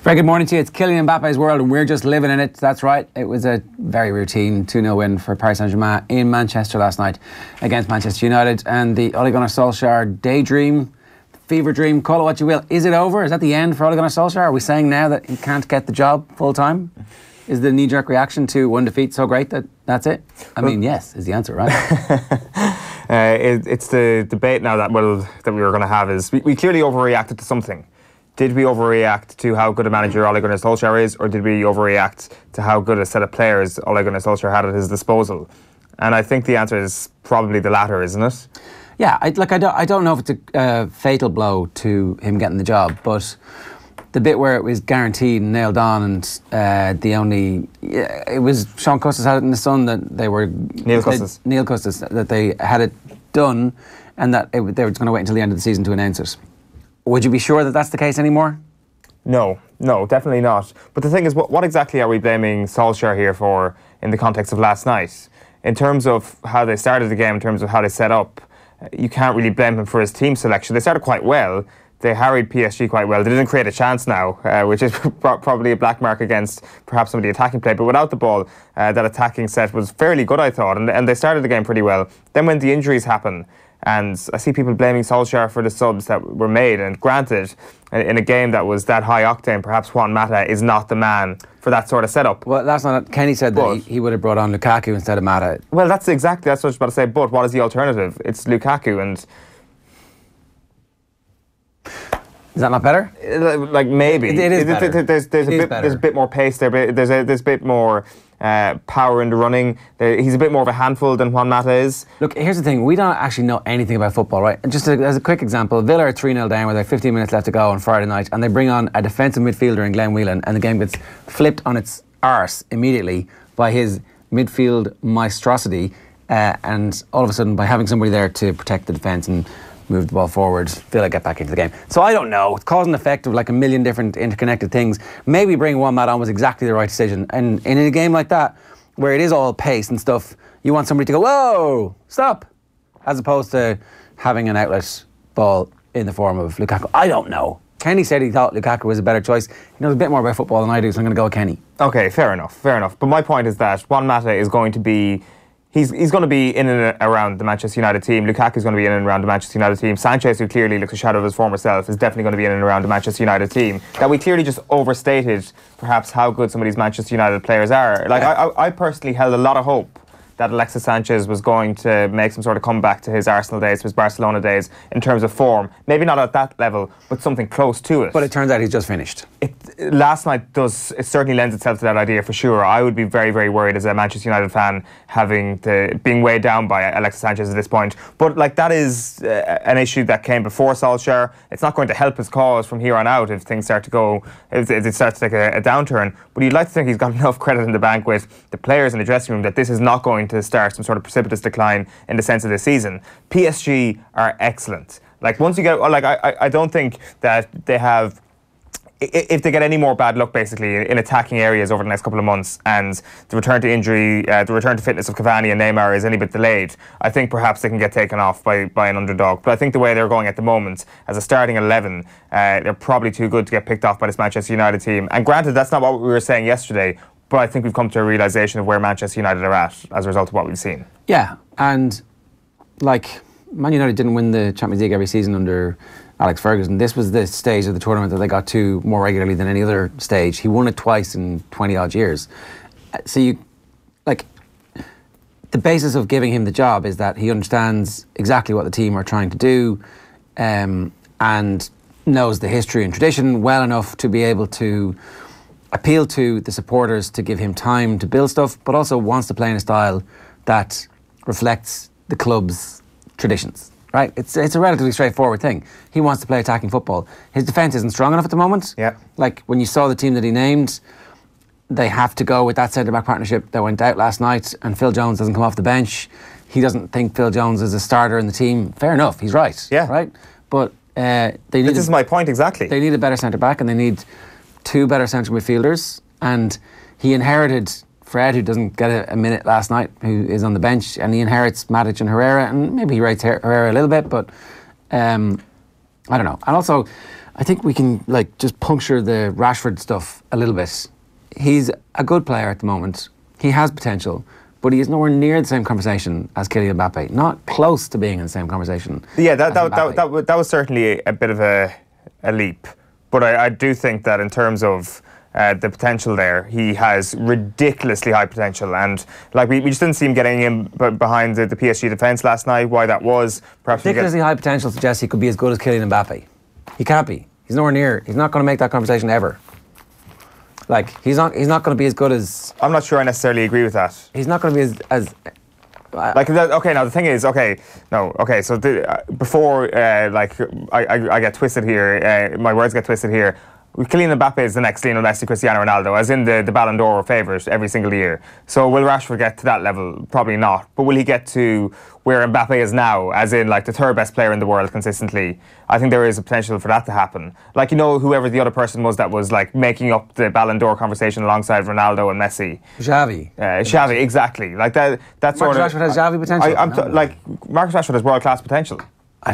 Very good morning to you. It's Kylian Mbappe's world and we're just living in it. That's right. It was a very routine 2-0 win for Paris Saint-Germain in Manchester last night against Manchester United. And the Ole Gunnar Solskjaer daydream, fever dream, call it what you will. Is it over? Is that the end for Ole Gunnar Solskjaer? Are we saying now that he can't get the job full time? Is the knee-jerk reaction to one defeat so great that that's it? I mean, yes, is the answer, right? It's the debate now that we were going to have is we clearly overreacted to something. Did we overreact to how good a manager Ole Gunnar Solskjaer is, or did we overreact to how good a set of players Ole Gunnar Solskjaer had at his disposal? And I think the answer is probably the latter, isn't it? Yeah, I don't know if it's a fatal blow to him getting the job, but the bit where it was guaranteed and nailed on, and it was Sean Custis had it in the Sun that Neil Custis that they had it done, and that they were going to wait until the end of the season to announce it. Would you be sure that that's the case anymore? No, definitely not. But the thing is, what exactly are we blaming Solskjaer here for in the context of last night? In terms of how they started the game, in terms of how they set up, you can't really blame him for his team selection. They started quite well. They harried PSG quite well. They didn't create a chance now, which is probably a black mark against perhaps some of the attacking play. But without the ball, that attacking set was fairly good, I thought. And they started the game pretty well. Then when the injuries happen, and I see people blaming Solskjaer for the subs that were made. And granted, in a game that was that high octane, perhaps Juan Mata is not the man for that sort of setup. Well, that's not. Kenny said that he would have brought on Lukaku instead of Mata. Well, that's what I was about to say. But what is the alternative? It's Lukaku, and is that not better? Like maybe it is better. There's a bit more pace there. There's a bit more power in the running. He's a bit more of a handful than Juan Mata is. Look, here's the thing. We don't actually know anything about football, right? Just as a quick example, Villa are 3-0 down with 15 minutes left to go on Friday night, and they bring on a defensive midfielder in Glenn Whelan, and the game gets flipped on its arse immediately by his midfield maestrosity, and all of a sudden by having somebody there to protect the defence and move the ball forward, Villa get back into the game. So I don't know. It's cause and effect of like a million different interconnected things. Maybe bringing Juan Mata on was exactly the right decision. And in a game like that, where it is all pace and stuff, you want somebody to go, whoa, stop, as opposed to having an outlet ball in the form of Lukaku. I don't know. Kenny said he thought Lukaku was a better choice. He knows a bit more about football than I do, so I'm going to go with Kenny. Okay, fair enough. But my point is that Juan Mata is going to be He's going to be in and around the Manchester United team. Lukaku's going to be in and around the Manchester United team. Sanchez, who clearly looks a shadow of his former self, is definitely going to be in and around the Manchester United team. That we clearly just overstated perhaps how good some of these Manchester United players are. Like I personally held a lot of hope that Alexis Sanchez was going to make some sort of comeback to his Arsenal days, to his Barcelona days, in terms of form. Maybe not at that level, but something close to it. But it turns out he's just finished. Last night it certainly lends itself to that idea for sure. I would be very, very worried as a Manchester United fan being weighed down by Alexis Sanchez at this point. But like that is an issue that came before Solskjaer. It's not going to help his cause from here on out if things start to go, if it starts to take a downturn. But you'd like to think he's got enough credit in the bank with the players in the dressing room that this is not going to start some sort of precipitous decline in the sense of this season. PSG are excellent. Like once you get, I don't think that they have, if they get any more bad luck basically in attacking areas over the next couple of months, and the return to injury, the return to fitness of Cavani and Neymar is any bit delayed, I think perhaps they can get taken off by an underdog. But I think the way they're going at the moment, as a starting 11, they're probably too good to get picked off by this Manchester United team. And granted, that's not what we were saying yesterday, but I think we've come to a realisation of where Manchester United are at as a result of what we've seen. Yeah, and like Man United didn't win the Champions League every season under Alex Ferguson. This was the stage of the tournament that they got to more regularly than any other stage. He won it twice in 20 odd years. So the basis of giving him the job is that he understands exactly what the team are trying to do, and knows the history and tradition well enough to be able to appeal to the supporters to give him time to build stuff, but also wants to play in a style that reflects the club's traditions, right? It's a relatively straightforward thing. He wants to play attacking football. His defence isn't strong enough at the moment. Yeah. Like when you saw the team that he named, they have to go with that centre-back partnership that went out last night, and Phil Jones doesn't come off the bench. He doesn't think Phil Jones is a starter in the team. Fair enough, he's right. Yeah. Right? But this is my point exactly. They need a better centre-back, and they need two better central midfielders, and he inherited Fred, who doesn't get a minute last night, who is on the bench, and he inherits Matic and Herrera, and maybe he rates Herrera a little bit, but I don't know. And also, I think we can like just puncture the Rashford stuff a little bit. He's a good player at the moment. He has potential, but he is nowhere near the same conversation as Kylian Mbappe. Not close to being in the same conversation. Yeah, that was certainly a bit of a leap. But I do think that in terms of the potential there, he has ridiculously high potential. And like we just didn't see him getting in behind the PSG defence last night. Why that was, perhaps ridiculously high potential suggests he could be as good as Kylian Mbappe. He can't be. He's nowhere near. He's not going to make that conversation ever. Like he's not going to be as good as. I'm not sure I necessarily agree with that. He's not going to be as like that, okay. Now the thing is, okay. So before I get twisted here, my words get twisted here. Kylian Mbappe is the next Lionel Messi, Cristiano Ronaldo, as in the Ballon d'Or favourite every single year. So will Rashford get to that level? Probably not. But will he get to where Mbappe is now, as in like the third best player in the world consistently? I think there is a potential for that to happen. Like, you know, whoever the other person was that was like making up the Ballon d'Or conversation alongside Ronaldo and Messi. Xavi. Xavi, exactly. Like that sort of. Marcus Rashford has Xavi potential. Like Marcus Rashford has world-class potential.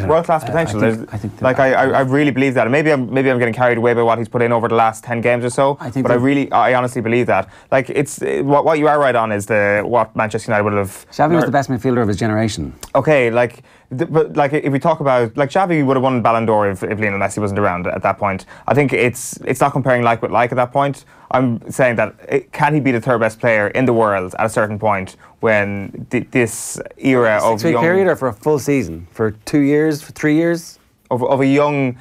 World-class potential. I think I really believe that. And maybe I'm getting carried away by what he's put in over the last 10 games or so. I honestly believe that. Like it's what you are right on is what Manchester United would have. Xavi was the best midfielder of his generation. Okay, but if we talk about like Xavi would have won Ballon d'Or if Lionel Messi wasn't around at that point. I think it's not comparing like with like at that point. I'm saying that can he be the third best player in the world at a certain point when this era of 6-week period or for a full season, for 2 years, for 3 years of a young,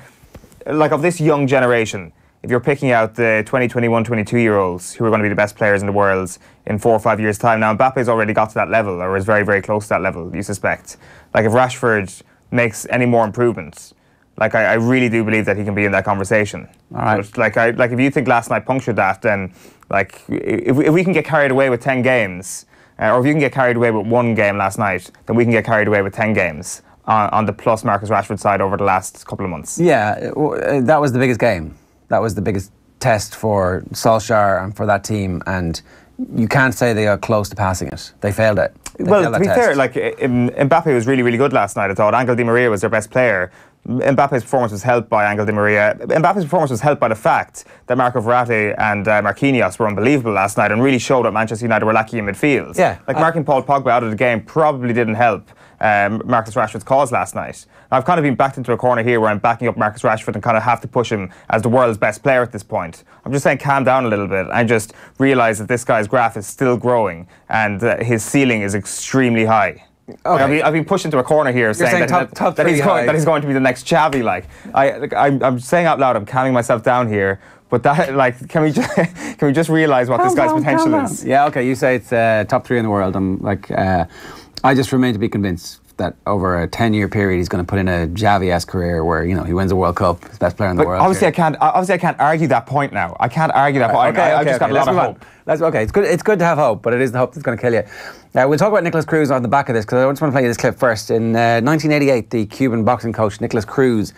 like of this young generation. If you're picking out the 20, 21, 22-year-olds who are going to be the best players in the world in 4 or 5 years' time, now Mbappe's already got to that level or is very, very close to that level, you suspect. Like if Rashford makes any more improvements, like I really do believe that he can be in that conversation. All right. But like if you think last night punctured that, then like if we can get carried away with 10 games, or if you can get carried away with 1 game last night, then we can get carried away with 10 games on the plus Marcus Rashford side over the last couple of months. Yeah, that was the biggest game. That was the biggest test for Solskjaer and for that team, and you can't say they are close to passing it. They failed it. Well, to be fair, like Mbappe was really, really good last night. I thought Angel Di Maria was their best player. Mbappe's performance was helped by Angel Di Maria. Mbappe's performance was helped by the fact that Marco Verratti and Marquinhos were unbelievable last night and really showed that Manchester United were lacking in midfield. Yeah, like marking Paul Pogba out of the game probably didn't help Marcus Rashford's cause last night. I've kind of been backed into a corner here where I'm backing up Marcus Rashford and kind of have to push him as the world's best player at this point. I'm just saying calm down a little bit and just realise that this guy's graph is still growing and his ceiling is extremely high. Okay. I've been pushed into a corner here saying that he's going to be the next Xavi. Like I'm saying out loud, I'm calming myself down here. But that, like, can we just realise what this guy's potential is? Yeah, okay. You say it's top 3 in the world. I'm like, I just remain to be convinced that over a 10-year period he's going to put in a Xavi-esque career where he wins a World Cup, he's the best player in the world. Obviously, I can't argue that point now. I can't argue that point. I've just got a lot of hope. Okay, it's good to have hope, but it is the hope that's going to kill you. We'll talk about Nicholas Cruz on the back of this because I just want to play you this clip first. In 1988, the Cuban boxing coach Nicholas Cruz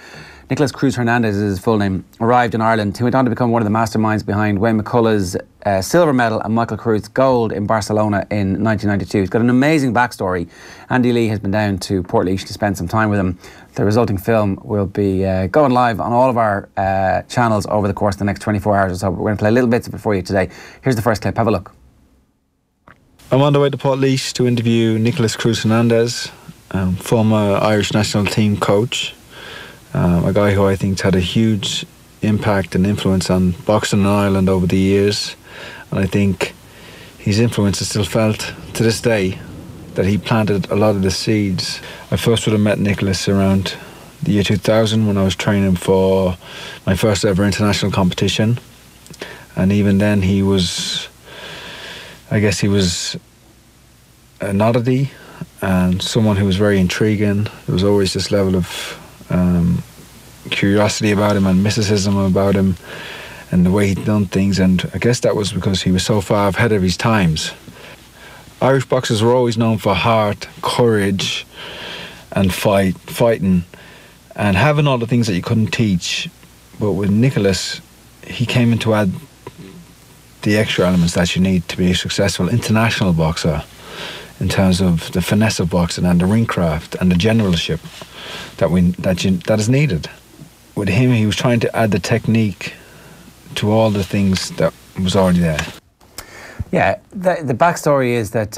Hernandez is his full name, arrived in Ireland. He went on to become one of the masterminds behind Wayne McCullough's silver medal and Michael Carruth's gold in Barcelona in 1992. He's got an amazing backstory. Andy Lee has been down to Portlaoise to spend some time with him. The resulting film will be going live on all of our channels over the course of the next 24 hours or so. We're going to play little bits of it for you today. Here's the first clip. Have a look. I'm on the way to Portlaoise to interview Nicholas Cruz Hernandez, former Irish national team coach. A guy who I think's had a huge impact and influence on boxing in Ireland over the years, and I think his influence is still felt to this day, that he planted a lot of the seeds. I first would have met Nicholas around the year 2000 when I was training for my first ever international competition, and even then he was an oddity and someone who was very intriguing. There was always this level of curiosity about him and mysticism about him and the way he'd done things, and I guess that was because he was so far ahead of his times. Irish boxers were always known for heart, courage and fighting and having all the things that you couldn't teach, but with Nicholas he came in to add the extra elements that you need to be a successful international boxer in terms of the finesse of boxing and the ring craft and the generalship that is needed. with him, he was trying to add the technique to all the things that was already there. Yeah, the backstory is that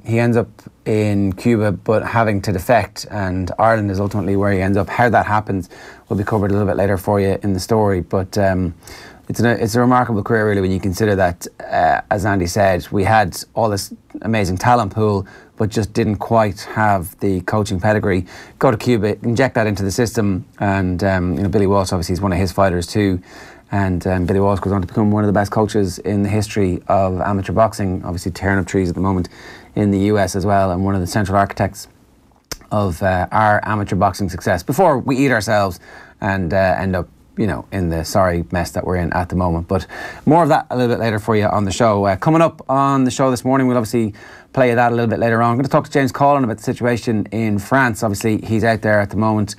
he ends up in Cuba but having to defect, and Ireland is ultimately where he ends up. How that happens will be covered a little bit later for you in the story, but it's a remarkable career really when you consider that, as Andy said, we had all this amazing talent pool but just didn't quite have the coaching pedigree. Go to Cuba, inject that into the system, and Billy Walsh obviously is one of his fighters too. And Billy Walsh goes on to become one of the best coaches in the history of amateur boxing, obviously tearing up trees at the moment in the US as well, and one of the central architects of our amateur boxing success before we eat ourselves and end up, in the sorry mess that we're in at the moment. But more of that a little bit later for you on the show. Coming up on the show this morning, we'll obviously play that a little bit later on. I'm going to talk to James Coughlan about the situation in France. Obviously, he's out there at the moment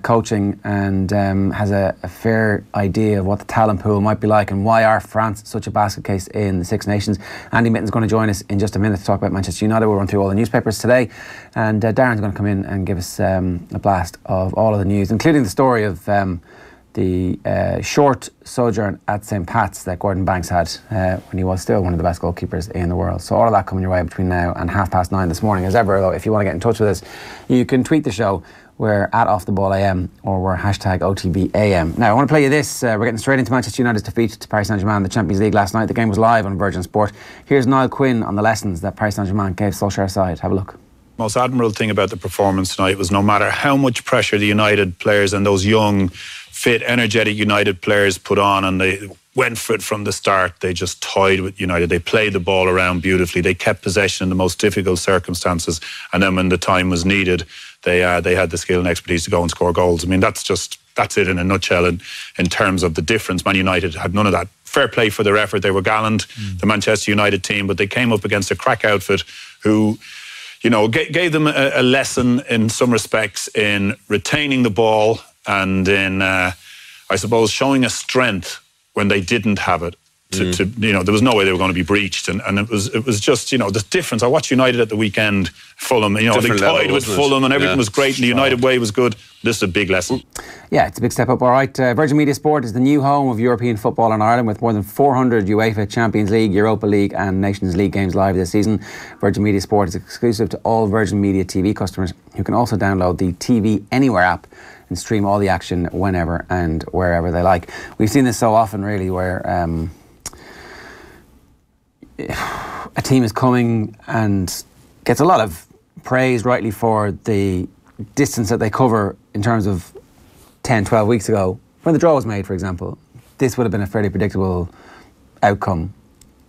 coaching and has a fair idea of what the talent pool might be like and why are France such a basket case in the Six Nations. Andy Mitten's going to join us in just a minute to talk about Manchester United. We'll run through all the newspapers today, and Darren's going to come in and give us a blast of all of the news, including the story of the short sojourn at St. Pat's that Gordon Banks had when he was still one of the best goalkeepers in the world. So all of that coming your way between now and 9:30 this morning. As ever, though, if you want to get in touch with us, you can tweet the show. We're at Off the Ball AM, or we're hashtag OTBAM. Now, I want to play you this. We're getting straight into Manchester United's defeat to Paris Saint-Germain in the Champions League last night. The game was live on Virgin Sport. Here's Niall Quinn on the lessons that Paris Saint-Germain gave Solskjaer's side. Have a look. Most admirable thing about the performance tonight was no matter how much pressure the United players and those young, fit, energetic United players put on, and they went for it from the start, they just toyed with United. They played the ball around beautifully. They kept possession in the most difficult circumstances, and then when the time was needed, they had the skill and expertise to go and score goals. I mean, that's it in a nutshell in terms of the difference. Man United had none of that. Fair play for their effort. They were gallant, the Manchester United team, but they came up against a crack outfit who, gave them a lesson in some respects in retaining the ball and in, I suppose, showing a strength when they didn't have it. There was no way they were going to be breached, and it was just the difference. I watched United at the weekend, Fulham. They toyed with Fulham, and everything was great, and the United way was good. This is a big lesson. Yeah, it's a big step up. All right, Virgin Media Sport is the new home of European football in Ireland, with more than 400 UEFA Champions League, Europa League, and Nations League games live this season. Virgin Media Sport is exclusive to all Virgin Media TV customers, who can also download the TV Anywhere app and stream all the action whenever and wherever they like. We've seen this so often, really, where a team is coming and gets a lot of praise, rightly, for the distance that they cover in terms of 10, 12 weeks ago. When the draw was made, for example, this would have been a fairly predictable outcome.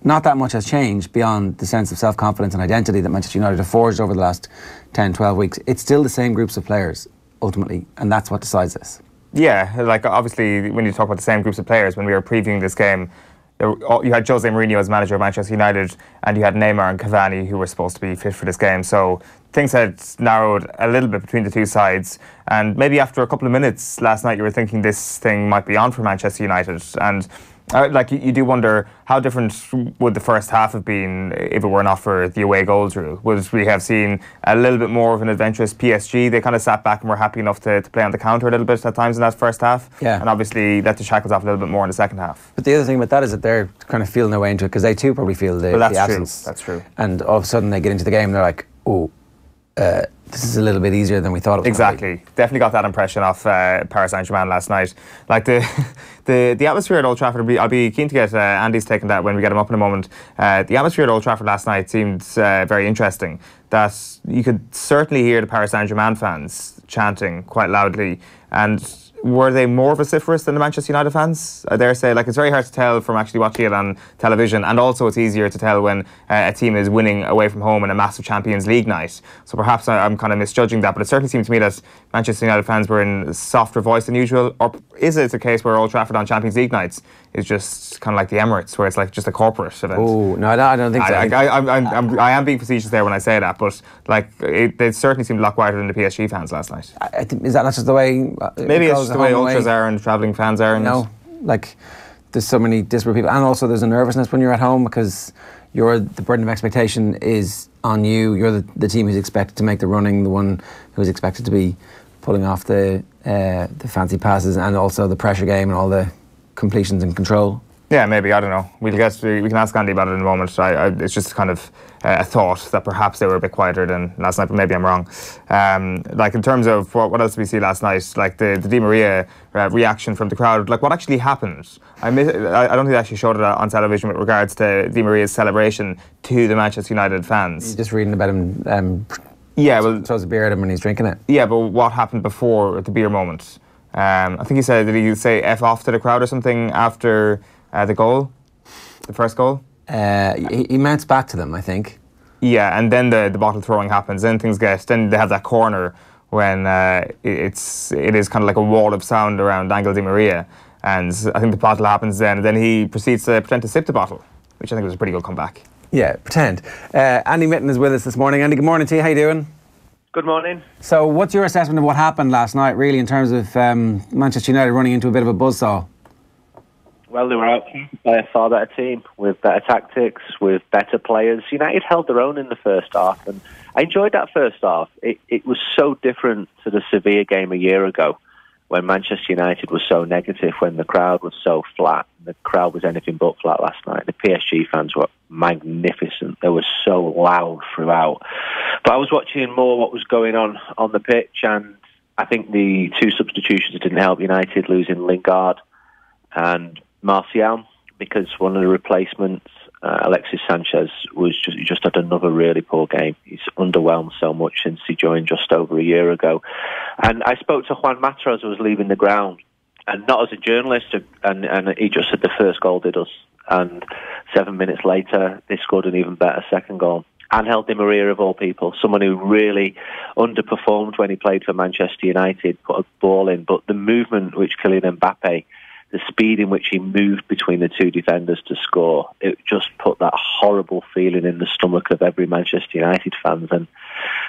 Not that much has changed beyond the sense of self-confidence and identity that Manchester United have forged over the last 10, 12 weeks. It's still the same groups of players, ultimately, and that's what decides this. Yeah, obviously, when you talk about the same groups of players, when we were previewing this game, you had Jose Mourinho as manager of Manchester United, and you had Neymar and Cavani, who were supposed to be fit for this game. So things had narrowed a little bit between the two sides, and maybe after a couple of minutes last night you were thinking this thing might be on for Manchester United. And you do wonder how different would the first half have been if it were not for the away goals rule. Would we have seen a little bit more of an adventurous PSG? They kind of sat back and were happy enough to play on the counter a little bit at times in that first half. Yeah. And obviously let the shackles off a little bit more in the second half. But the other thing about that is that they're kind of feeling their way into it, because they too probably feel the absence. That's true. And all of a sudden they get into the game and they're like, this is a little bit easier than we thought it was. Exactly. Definitely got that impression off Paris Saint-Germain last night. The atmosphere at Old Trafford, I'll be keen to get Andy's take on that when we get him up in a moment. The atmosphere at Old Trafford last night seemed very interesting. That you could certainly hear the Paris Saint-Germain fans chanting quite loudly. And were they more vociferous than the Manchester United fans? I dare say, it's very hard to tell from actually watching it on television, and also it's easier to tell when a team is winning away from home in a massive Champions League night. So perhaps I'm kind of misjudging that, but it certainly seemed to me that Manchester United fans were in softer voice than usual. Or is it a case where Old Trafford on Champions League nights is just kind of like the Emirates, where it's just a corporate event? Oh, no, I don't think so. I am being facetious there when I say that, but they certainly seemed a lot quieter than the PSG fans last night. Is that not just the way? Maybe it's just the way ultras are and travelling fans are. No, there's so many disparate people, and also there's a nervousness when you're at home, because the burden of expectation is on you. You're the team who's expected to make the running, the one who's expected to be pulling off the the fancy passes and also the pressure game and all the completions and control? Yeah, maybe. I don't know. We can ask Andy about it in a moment. It's just kind of a thought that perhaps they were a bit quieter than last night, but maybe I'm wrong. Like in terms of what else did we see last night? Like the Di Maria reaction from the crowd. Like what actually happened? I don't think they actually showed it on television with regards to Di Maria's celebration to the Manchester United fans. You're just reading about him. Yeah, well, throws a beer at him when he's drinking it. Yeah, but what happened before the beer moment? I think he said, did he say F off to the crowd or something after the goal, the first goal? He mounts back to them, I think. Yeah, and then the bottle throwing happens. Then they have that corner when it is kind of like a wall of sound around Angel Di Maria, and I think the bottle happens then. And then he proceeds to pretend to sip the bottle, which I think was a pretty good comeback. Yeah, pretend. Andy Mitten is with us this morning. Andy, good morning to you. How you doing? Good morning. So, what's your assessment of what happened last night, really, in terms of Manchester United running into a bit of a buzzsaw? Well, they were out by a far better team, with better tactics, with better players. United held their own in the first half, and I enjoyed that first half. It was so different to the Sevilla game a year ago, when Manchester United was so negative, when the crowd was so flat. The crowd was anything but flat last night. The PSG fans were magnificent. They were so loud throughout. But I was watching more what was going on the pitch, and I think the two substitutions didn't help United, losing Lingard and Martial, because one of the replacements, Alexis Sanchez, was just had another really poor game. He's underwhelmed so much since he joined just over a year ago. And I spoke to Juan Mata as I was leaving the ground, and not as a journalist, and he just said the first goal did us. And 7 minutes later, they scored an even better second goal. Angel Di Maria, of all people, someone who really underperformed when he played for Manchester United, put a ball in, but the movement which Kylian Mbappe, the speed in which he moved between the two defenders to score, it just put that horrible feeling in the stomach of every Manchester United fan. And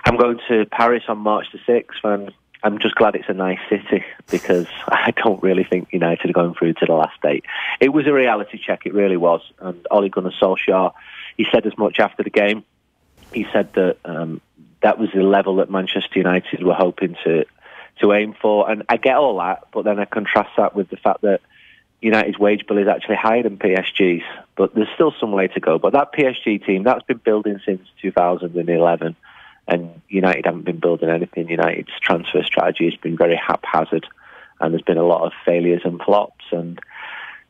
I'm going to Paris on March the 6th, and I'm just glad it's a nice city, because I don't really think United are going through to the last 8. It was a reality check, it really was. And Ole Gunnar Solskjaer, he said as much after the game. He said that that was the level that Manchester United were hoping to aim for. And I get all that, but then I contrast that with the fact that United's wage bill is actually higher than PSG's, but there's still some way to go. But that PSG team, that's been building since 2011, and United haven't been building anything. United's transfer strategy has been very haphazard, and there's been a lot of failures and flops. And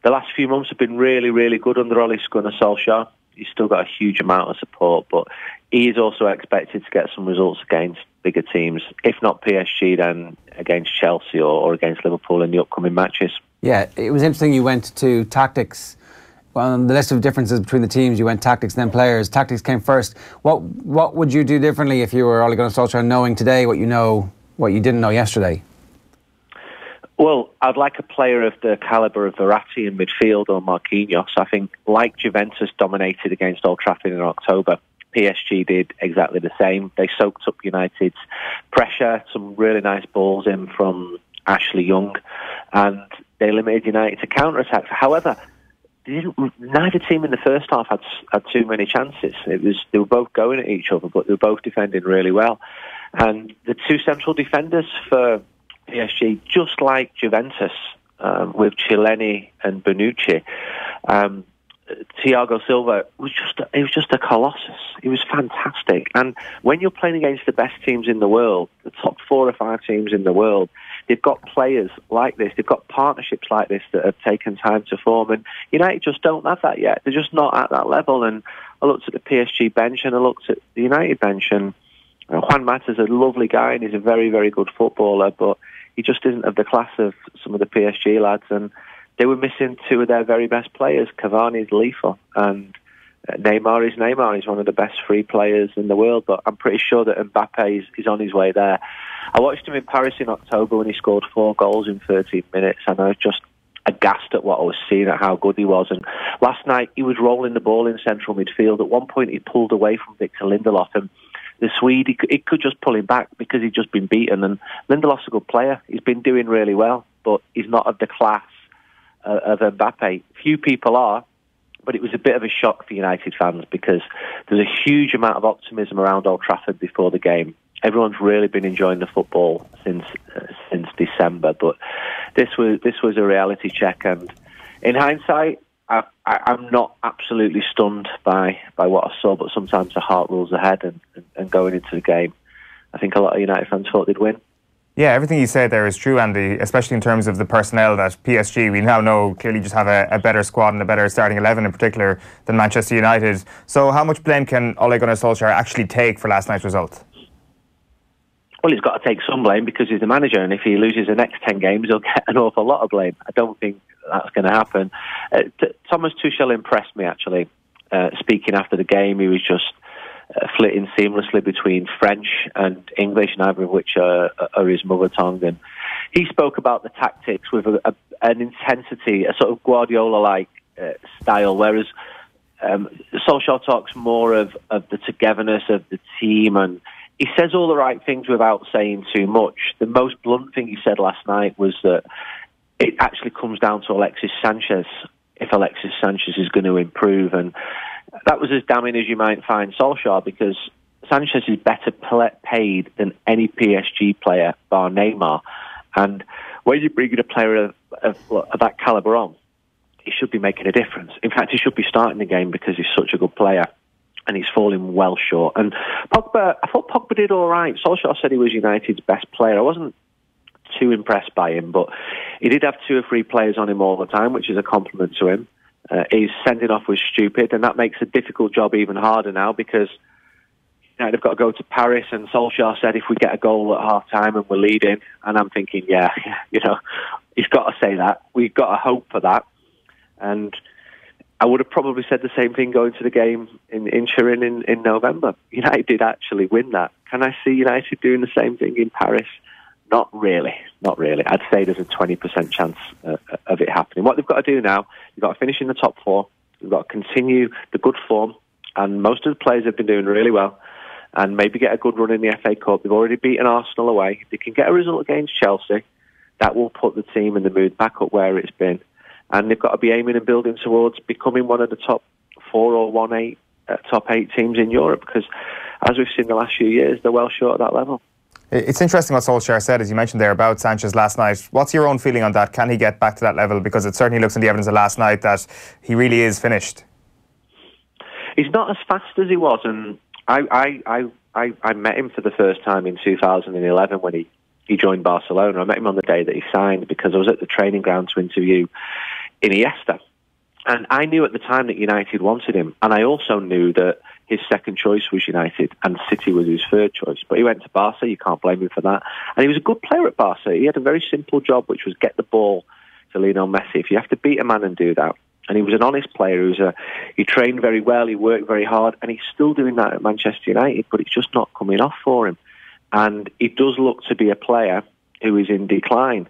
the last few months have been really, really good under Ole Gunnar Solskjaer. He's still got a huge amount of support, but he is also expected to get some results against bigger teams. If not PSG, then against Chelsea or against Liverpool in the upcoming matches. Yeah, it was interesting you went to tactics. Well, on the list of differences between the teams, you went tactics, then players. Tactics came first. What would you do differently if you were Ole Gunnar Solskjaer, knowing today what you know, what you didn't know yesterday? Well, I'd like a player of the calibre of Verratti in midfield or Marquinhos. I think, like Juventus dominated against Old Trafford in October, PSG did exactly the same. They soaked up United's pressure, some really nice balls in from Ashley Young, and they limited United to counter-attacks. However, neither team in the first half had too many chances. They were both going at each other, but they were both defending really well. And the two central defenders for PSG, just like Juventus, with Chileni and Bonucci, Thiago Silva was just a colossus. He was fantastic. And when you're playing against the best teams in the world, the top 4 or 5 teams in the world, they've got players like this, they've got partnerships like this that have taken time to form, and United just don't have that yet. They're just not at that level. And I looked at the PSG bench and I looked at the United bench, and Juan Mata's a lovely guy and he's a very, very good footballer, but he just isn't of the class of some of the PSG lads, and they were missing 2 of their very best players. Cavani's lethal, and Neymar is Neymar. He's one of the best free players in the world, but I'm pretty sure that Mbappe is on his way there. I watched him in Paris in October when he scored 4 goals in 13 minutes, and I was just aghast at what I was seeing, at how good he was. And last night, he was rolling the ball in central midfield. At one point, he pulled away from Victor Lindelof, and the Swede, he could just pull him back because he'd just been beaten. And Lindelof's a good player. He's been doing really well, but he's not of the class of Mbappe. Few people are, but it was a bit of a shock for United fans because there's a huge amount of optimism around Old Trafford before the game. Everyone's really been enjoying the football since December. But this was a reality check, and in hindsight, I'm not absolutely stunned by what I saw, but sometimes the heart rules ahead, and going into the game, I think a lot of United fans thought they'd win. Yeah, everything you said there is true, Andy, especially in terms of the personnel that PSG, we now know, clearly just have a better squad and a better starting 11 in particular than Manchester United. So how much blame can Ole Gunnar Solskjaer actually take for last night's result? Well, he's got to take some blame because he's the manager, and if he loses the next 10 games, he'll get an awful lot of blame. I don't think that's going to happen. Thomas Tuchel impressed me, actually. Speaking after the game, he was just flitting seamlessly between French and English, neither of which are his mother tongue. And he spoke about the tactics with an intensity, a sort of Guardiola-like style, whereas Solskjaer talks more of the togetherness of the team, and he says all the right things without saying too much. The most blunt thing he said last night was that it actually comes down to Alexis Sanchez, if Alexis Sanchez is going to improve. And that was as damning as you might find Solskjaer, because Sanchez is better paid than any PSG player, bar Neymar. And when you bring in a player of that calibre on, he should be making a difference. In fact, he should be starting the game because he's such a good player, and he's falling well short. And Pogba, I thought Pogba did all right. Solskjaer said he was United's best player. I wasn't too impressed by him, but he did have 2 or 3 players on him all the time, which is a compliment to him. His sending off was stupid, and that makes a difficult job even harder now, because United have got to go to Paris, and Solskjaer said if we get a goal at half time and we're leading, and I'm thinking, yeah, he's got to say that. We've got to hope for that. And I would have probably said the same thing going to the game in Turin in November. United did actually win that. Can I see United doing the same thing in Paris? Not really. I'd say there's a 20% chance of it happening. What they've got to do now, they've got to finish in the top 4. They've got to continue the good form, and most of the players have been doing really well, and maybe get a good run in the FA Cup. They've already beaten Arsenal away. If they can get a result against Chelsea, that will put the team and the mood back up where it's been. And they've got to be aiming and building towards becoming one of the top 4 or top 8 teams in Europe, because as we've seen the last few years, they're well short of that level. It's interesting what Solskjaer said, as you mentioned there, about Sanchez last night. What's your own feeling on that? Can he get back to that level? Because it certainly looks in the evidence of last night that he really is finished. He's not as fast as he was, and I met him for the first time in 2011 when he joined Barcelona. I met him on the day that he signed, because I was at the training ground to interview Iniesta. And I knew at the time that United wanted him, and I also knew that his second choice was United and City was his third choice. But he went to Barca, you can't blame him for that. And he was a good player at Barca. He had a very simple job, which was get the ball to Lionel Messi. If you have to beat a man and do that. And he was an honest player. He trained very well, he worked very hard, and he's still doing that at Manchester United, but it's just not coming off for him. And he does look to be a player who is in decline.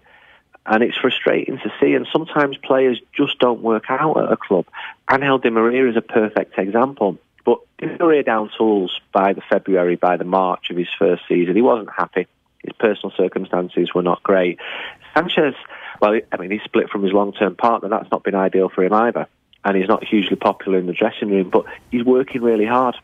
And it's frustrating to see, and sometimes players just don't work out at a club. Angel Di Maria is a perfect example. But Di Maria down tools by the March of his first season. He wasn't happy. His personal circumstances were not great. Sanchez, well, I mean, he's split from his long-term partner. That's not been ideal for him either. And he's not hugely popular in the dressing room, but he's working really hard.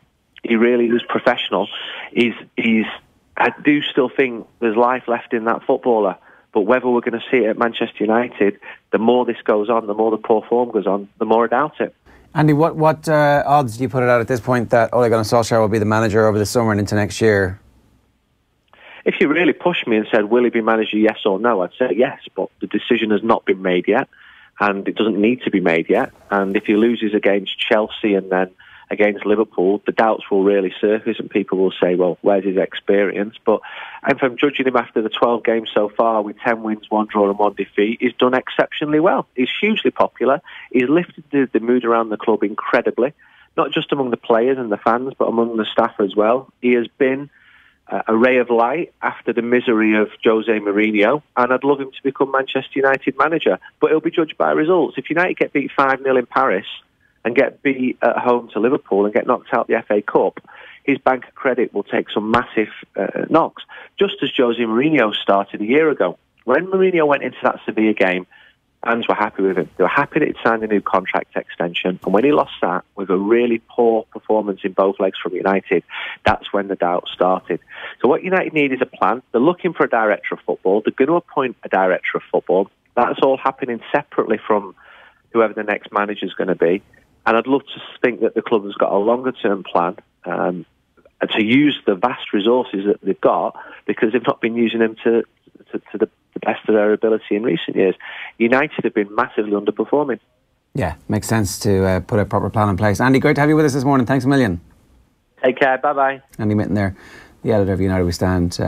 He really is professional. I do still think there's life left in that footballer. But whether we're going to see it at Manchester United, the more this goes on, the more the poor form goes on, the more I doubt it. Andy, what odds do you put it at this point that Ole Gunnar Solskjaer will be the manager over the summer and into next year? If you really pushed me and said, will he be manager, yes or no, I'd say yes, but the decision has not been made yet, and it doesn't need to be made yet. And if he loses against Chelsea and then against Liverpool, the doubts will really surface, and people will say, well, where's his experience? But if I'm judging him after the 12 games so far with 10 wins, 1 draw and 1 defeat, he's done exceptionally well. He's hugely popular. He's lifted the mood around the club incredibly, not just among the players and the fans, but among the staff as well. He has been a ray of light after the misery of Jose Mourinho, and I'd love him to become Manchester United manager. But he'll be judged by results. If United get beat 5-0 in Paris and get beat at home to Liverpool and get knocked out the FA Cup, his bank of credit will take some massive knocks, just as Jose Mourinho started a year ago. When Mourinho went into that Sevilla game, Fans were happy with him. They were happy that he'd signed a new contract extension. And when he lost that with a really poor performance in both legs from United, that's when the doubt started. So what United need is a plan. They're looking for a director of football. They're going to appoint a director of football. That's all happening separately from whoever the next manager is going to be. And I'd love to think that the club has got a longer-term plan and to use the vast resources that they've got, because they've not been using them to the best of their ability in recent years. United have been massively underperforming. Yeah, makes sense to put a proper plan in place. Andy, great to have you with us this morning. Thanks a million. Take care. Bye-bye. Andy Mitten there, the editor of United We Stand,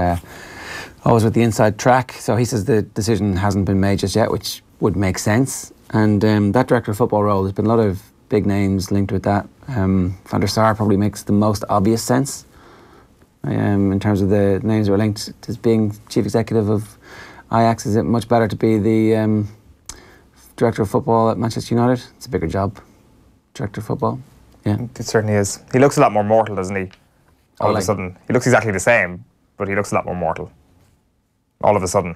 always with the inside track. So he says the decision hasn't been made just yet, which would make sense. And that director of football role, there's been a lot of big names linked with that. Van der Sar probably makes the most obvious sense in terms of the names that are linked. As being chief executive of Ajax, is it much better to be the director of football at Manchester United? It's a bigger job, director of football. Yeah, it certainly is. He looks a lot more mortal, doesn't he? All of a sudden, he looks exactly the same, but he looks a lot more mortal. All of a sudden,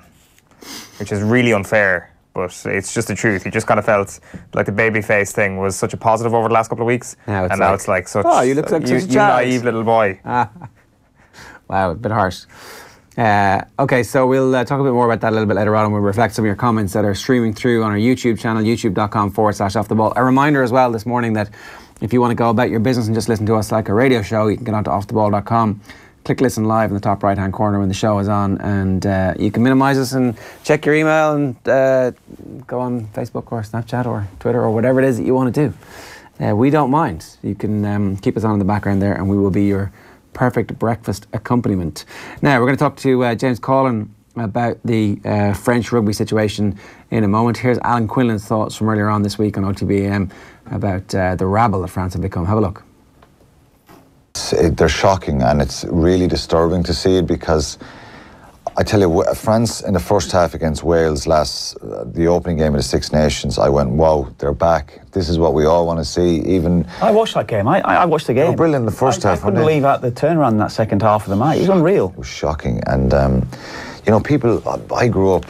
which is really unfair. But it's just the truth. He just kind of felt like the baby face thing was such a positive over the last couple of weeks. Now it's like such. Oh, you look like such a you naive little boy. Wow, a bit harsh. Okay, so we'll talk a bit more about that a little bit later on, and we'll reflect some of your comments that are streaming through on our YouTube channel, youtube.com/offtheball. A reminder as well this morning that if you want to go about your business and just listen to us like a radio show, you can get onto offtheball.com. Click listen live in the top right hand corner when the show is on, and you can minimise us and check your email and go on Facebook or Snapchat or Twitter or whatever it is that you want to do. We don't mind. You can keep us on in the background there, and we will be your perfect breakfast accompaniment. Now we're going to talk to James Coughlan about the French rugby situation in a moment. Here's Alan Quinlan's thoughts from earlier on this week on OTB AM about the rabble that France have become. Have a look. They're shocking, and it's really disturbing to see it, because I tell you, France in the first half against Wales the opening game of the Six Nations, I went, wow, they're back. This is what we all want to see. Even I watched that game. I watched the game. Oh, brilliant in the first half. I couldn't believe the turnaround in that second half of the match. It was unreal. It was shocking, and you know, people. I grew up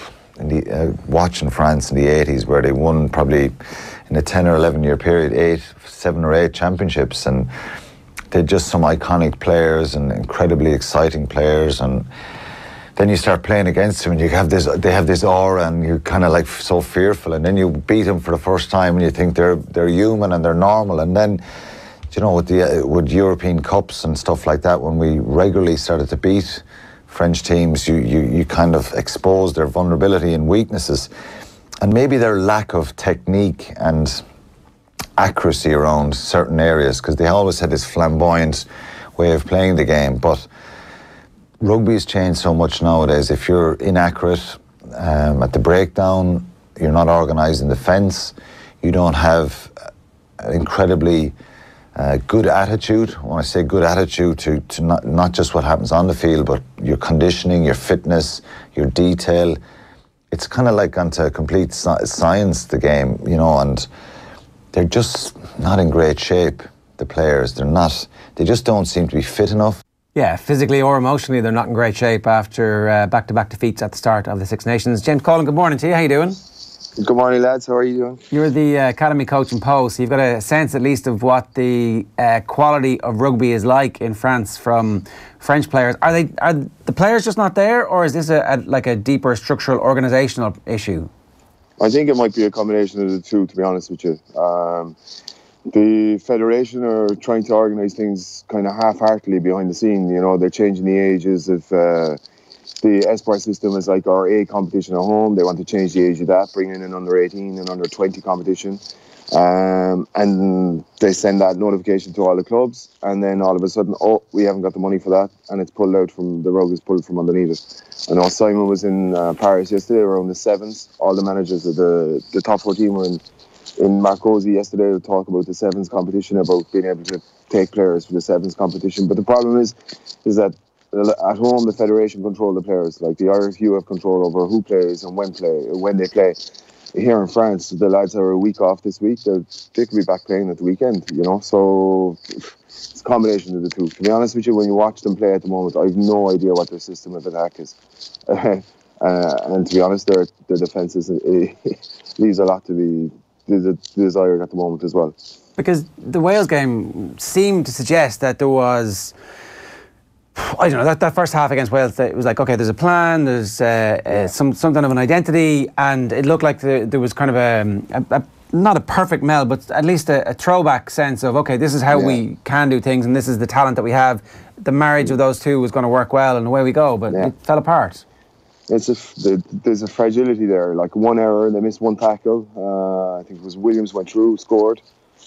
watching France in the 80s, where they won probably in a 10 or 11 year period 7 or 8 championships, and they're just some iconic players and incredibly exciting players, and then you start playing against them and they have this aura, and you're kind of like so fearful, and then you beat them for the first time and you think they're human and they're normal. And then, you know, with European Cups and stuff like that, when we regularly started to beat French teams, you kind of expose their vulnerability and weaknesses, and maybe their lack of technique and accuracy around certain areas, because they always had this flamboyant way of playing the game. But rugby has changed so much nowadays. If you're inaccurate at the breakdown, you're not organised in defence, you don't have an incredibly good attitude. When I say good attitude, to not just what happens on the field, but your conditioning, your fitness, your detail. It's kind of like onto complete science, the game, you know, and they're just not in great shape, the players. They just don't seem to be fit enough. Yeah, physically or emotionally, they're not in great shape after back-to-back defeats at the start of the Six Nations. James Coughlan, good morning to you. How you doing? Good morning, lads. How are you doing? You're the academy coach in Pau, so you've got a sense at least of what the quality of rugby is like in France from French players. Are the players just not there, or is this like a deeper structural organisational issue? I think it might be a combination of the two, to be honest with you. The federation are trying to organise things kind of half-heartedly behind the scene. You know, they're changing the ages of the Espoir system is like our A competition at home. They want to change the age of that, bring in an under-18 and under-20 competition. And they send that notification to all the clubs, and then all of a sudden, oh, we haven't got the money for that, and it's pulled out from, the rug is pulled from underneath it. I know Simon was in Paris yesterday around the sevens. All the managers of the top 14 were in Marcosi yesterday to talk about the sevens competition, about being able to take players for the sevens competition. But the problem is that at home the federation control the players. Like the RFU have control over who plays and when they play. Here in France, the lads are a week off this week. They could be back playing at the weekend, you know. So it's a combination of the two. To be honest with you, when you watch them play at the moment, I have no idea what their system of attack is. And to be honest, their defence leaves a lot to be desired at the moment as well. Because the Wales game seemed to suggest that there was, I don't know, that first half against Wales, it was like, okay, there's a plan, there's something of an identity, and it looked like there was kind of a not a perfect meld, but at least a throwback sense of, okay, this is how we can do things, and this is the talent that we have. The marriage of those two was going to work well, and away we go, but it fell apart. There's a fragility there, like one error, they missed one tackle. I think it was Williams went through, scored,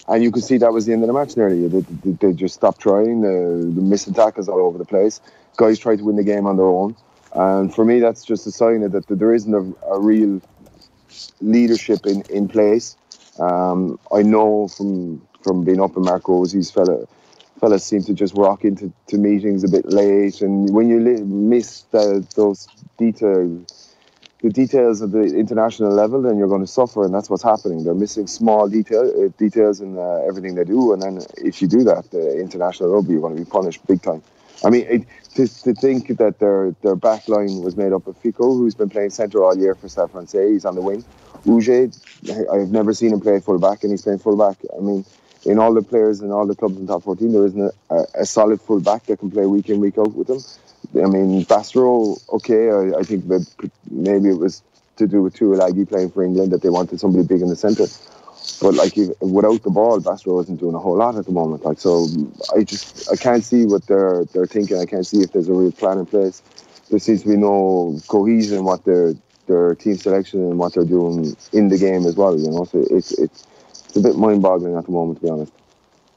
and you could see that was the end of the match nearly. They just stopped trying, the missing tackles all over the place. Guys tried to win the game on their own, and for me that's just a sign that there isn't a real leadership in place. I know from being up in Mark Rosie's fellas seem to just walk into meetings a bit late, and when you miss those the details of the international level, then you're going to suffer, and that's what's happening. They're missing small details in everything they do, and then if you do that, the international rugby, you're going to be punished big time. I mean, to think that their back line was made up of Fico, who's been playing centre all year for Stade Francais, he's on the wing. Uge, I've never seen him play full-back, and he's playing full-back. I mean, in all the players in all the clubs in top 14, there isn't a solid full-back that can play week in, week out with them. I mean, Bastro, okay, I think that maybe it was to do with Tuilagi playing for England, that they wanted somebody big in the centre. But like, without the ball, Bastro isn't doing a whole lot at the moment. Like, so I can't see what they're thinking. I can't see if there's a real plan in place. There seems to be no cohesion in what their team selection and what they're doing in the game as well. You know, so it's a bit mind-boggling at the moment, to be honest.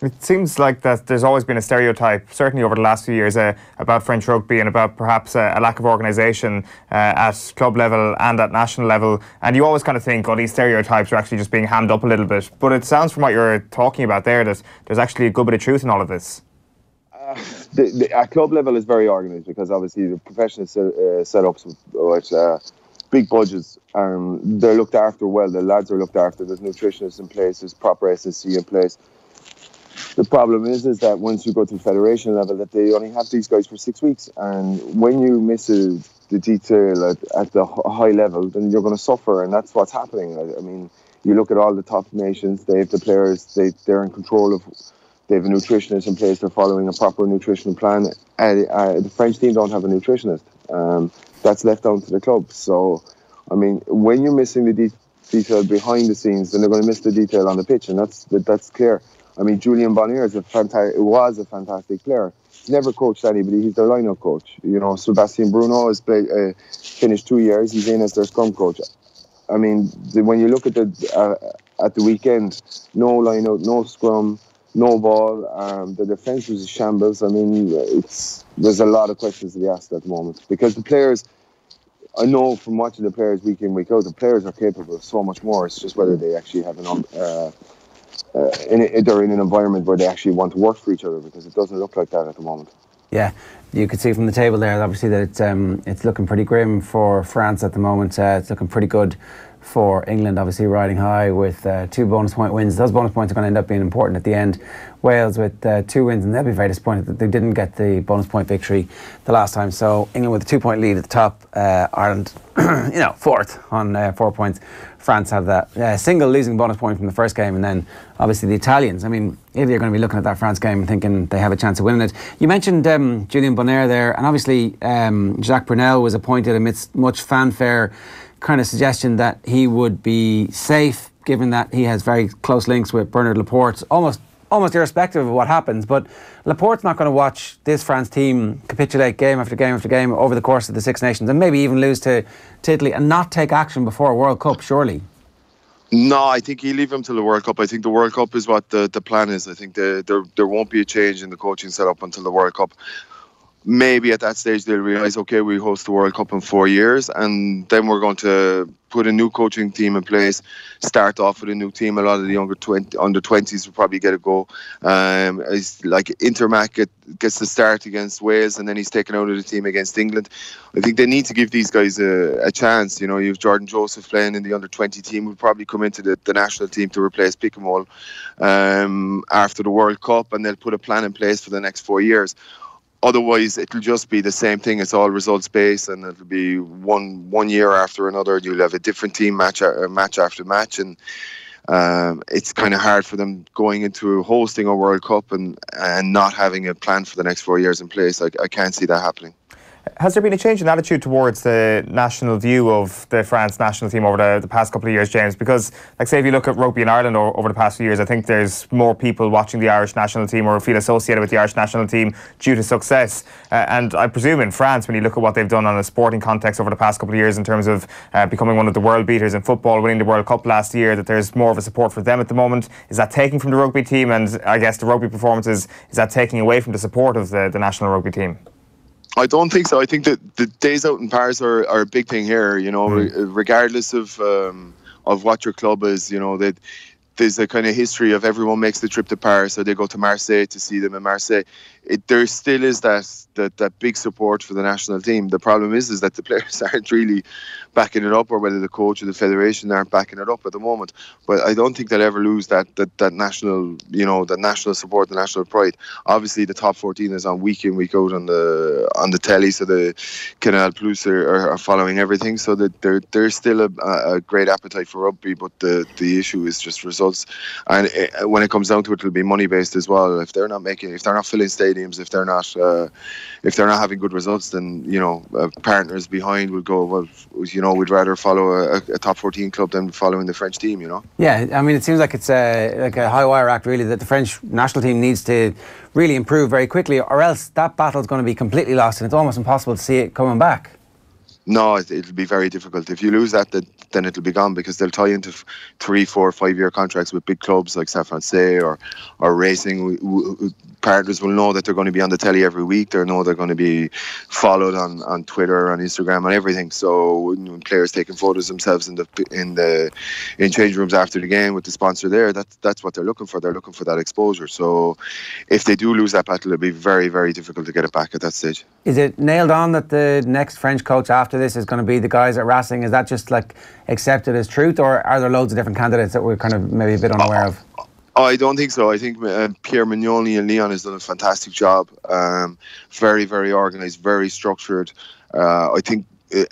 It seems like that there's always been a stereotype, certainly over the last few years, about French rugby and about perhaps a lack of organisation at club level and at national level. And you always kind of think, oh, these stereotypes are actually just being hammed up a little bit. But it sounds from what you're talking about there that there's actually a good bit of truth in all of this. At club level is very organised, because obviously the professional setups with big budgets, they're looked after well. The lads are looked after. There's nutritionists in place. There's proper SSC in place. The problem is that once you go to federation level, that they only have these guys for 6 weeks, and when you miss the detail at the high level, then you're going to suffer, and that's what's happening. I mean, you look at all the top nations; they have the players, they're in control of. They have a nutritionist in place. They're following a proper nutritional plan. The French team don't have a nutritionist. That's left down to the club. So, I mean, when you're missing the detail behind the scenes, then they're going to miss the detail on the pitch, and that's clear. I mean, Julien Bonnier was a fantastic player. He's never coached anybody. He's their line-up coach. You know, Sébastien Bruno has finished 2 years. He's in as their scrum coach. I mean, when you look at the weekend, no line-out, no scrum, no ball. The defence was a shambles. I mean, there's a lot of questions to be asked at the moment, because the players, I know from watching the players week in, week out, the players are capable of so much more. It's just whether they actually have they're in an environment where they actually want to work for each other, because it doesn't look like that at the moment. Yeah, you could see from the table there, obviously, that it's looking pretty grim for France at the moment. It's looking pretty good for England, obviously riding high with 2 bonus point wins. Those bonus points are going to end up being important at the end. Wales with 2 wins, and they'll be very disappointed that they didn't get the bonus point victory the last time. So England with a 2-point lead at the top, Ireland, fourth on 4 points. France have that single losing bonus point from the first game, and then obviously the Italians. I mean, Italy are going to be looking at that France game and thinking they have a chance of winning it. You mentioned Julien Bonnier there, and obviously Jacques Brunel was appointed amidst much fanfare, kind of suggestion that he would be safe, given that he has very close links with Bernard Laporte, almost irrespective of what happens. But Laporte's not going to watch this France team capitulate game after game after game over the course of the Six Nations, and maybe even lose to Italy and not take action before a World Cup, surely. No, I think you leave him till the World Cup. I think the World Cup is what the plan is. I think there won't be a change in the coaching setup until the World Cup. Maybe at that stage they'll realise, okay, we host the World Cup in 4 years, and then we're going to put a new coaching team in place, start off with a new team. A lot of the under 20s will probably get a go. It's like Intermac gets the start against Wales, and then he's taken out of the team against England. I think they need to give these guys a chance. You know, you've Jordan Joseph playing in the under 20 team, who'll probably come into the national team to replace Pickemall after the World Cup, and they'll put a plan in place for the next 4 years. otherwise, it'll just be the same thing. It's all results based, and it'll be one year after another. You'll have a different team match after match, and it's kind of hard for them going into hosting a World Cup and not having a plan for the next 4 years in place. I can't see that happening. Has there been a change in attitude towards the national view of the France national team over the past couple of years, James? Because, like, say, if you look at rugby in Ireland over the past few years, I think there's more people watching the Irish national team or feel associated with the Irish national team due to success. And I presume in France, when you look at what they've done on a sporting context over the past couple of years in terms of becoming one of the world beaters in football, winning the World Cup last year, that there's more of a support for them at the moment. Is that taking from the rugby team? And I guess the rugby performances, is that taking away from the support of the national rugby team? I don't think so. I think that the days out in Paris are a big thing here. You know, regardless of what your club is, you know, that there's a kind of history of everyone makes the trip to Paris, or they go to Marseille to see them in Marseille. There still is that big support for the national team. The problem is that the players aren't really backing it up, or whether the coach or the federation aren't backing it up at the moment. But I don't think they'll ever lose that national, you know, that national support, the national pride. Obviously, the top 14 is on week in, week out on the telly, so the Canal Plus are following everything. So that there's still a great appetite for rugby, but the issue is just results. And when it comes down to it, it'll be money based as well. If they're not filling stadiums, if they're not having good results, then, you know, partners behind will go, well, you know, we'd rather follow a top 14 club than following the French team, you know. Yeah, I mean, it seems like it's like a high wire act, really, that the French national team needs to really improve very quickly, or else that battle is going to be completely lost, and it's almost impossible to see it coming back. No, it'll be very difficult. If you lose that, then it'll be gone, because they'll tie into 3, 4, 5 year contracts with big clubs like Stade Francais or Racing. Partners will know that they're going to be on the telly every week. They know they're going to be followed on Twitter, on Instagram, and everything. So when players taking photos themselves in change rooms after the game with the sponsor there, that's what they're looking for. They're looking for that exposure. So if they do lose that battle, it'll be very, very difficult to get it back at that stage. Is it nailed on that the next French coach after this is going to be the guys at Racing? Is that just like accepted as truth, or are there loads of different candidates that we're kind of maybe a bit unaware of? I don't think so. I think Pierre Mignoni in Lyon has done a fantastic job. Very, very organised, very structured. I think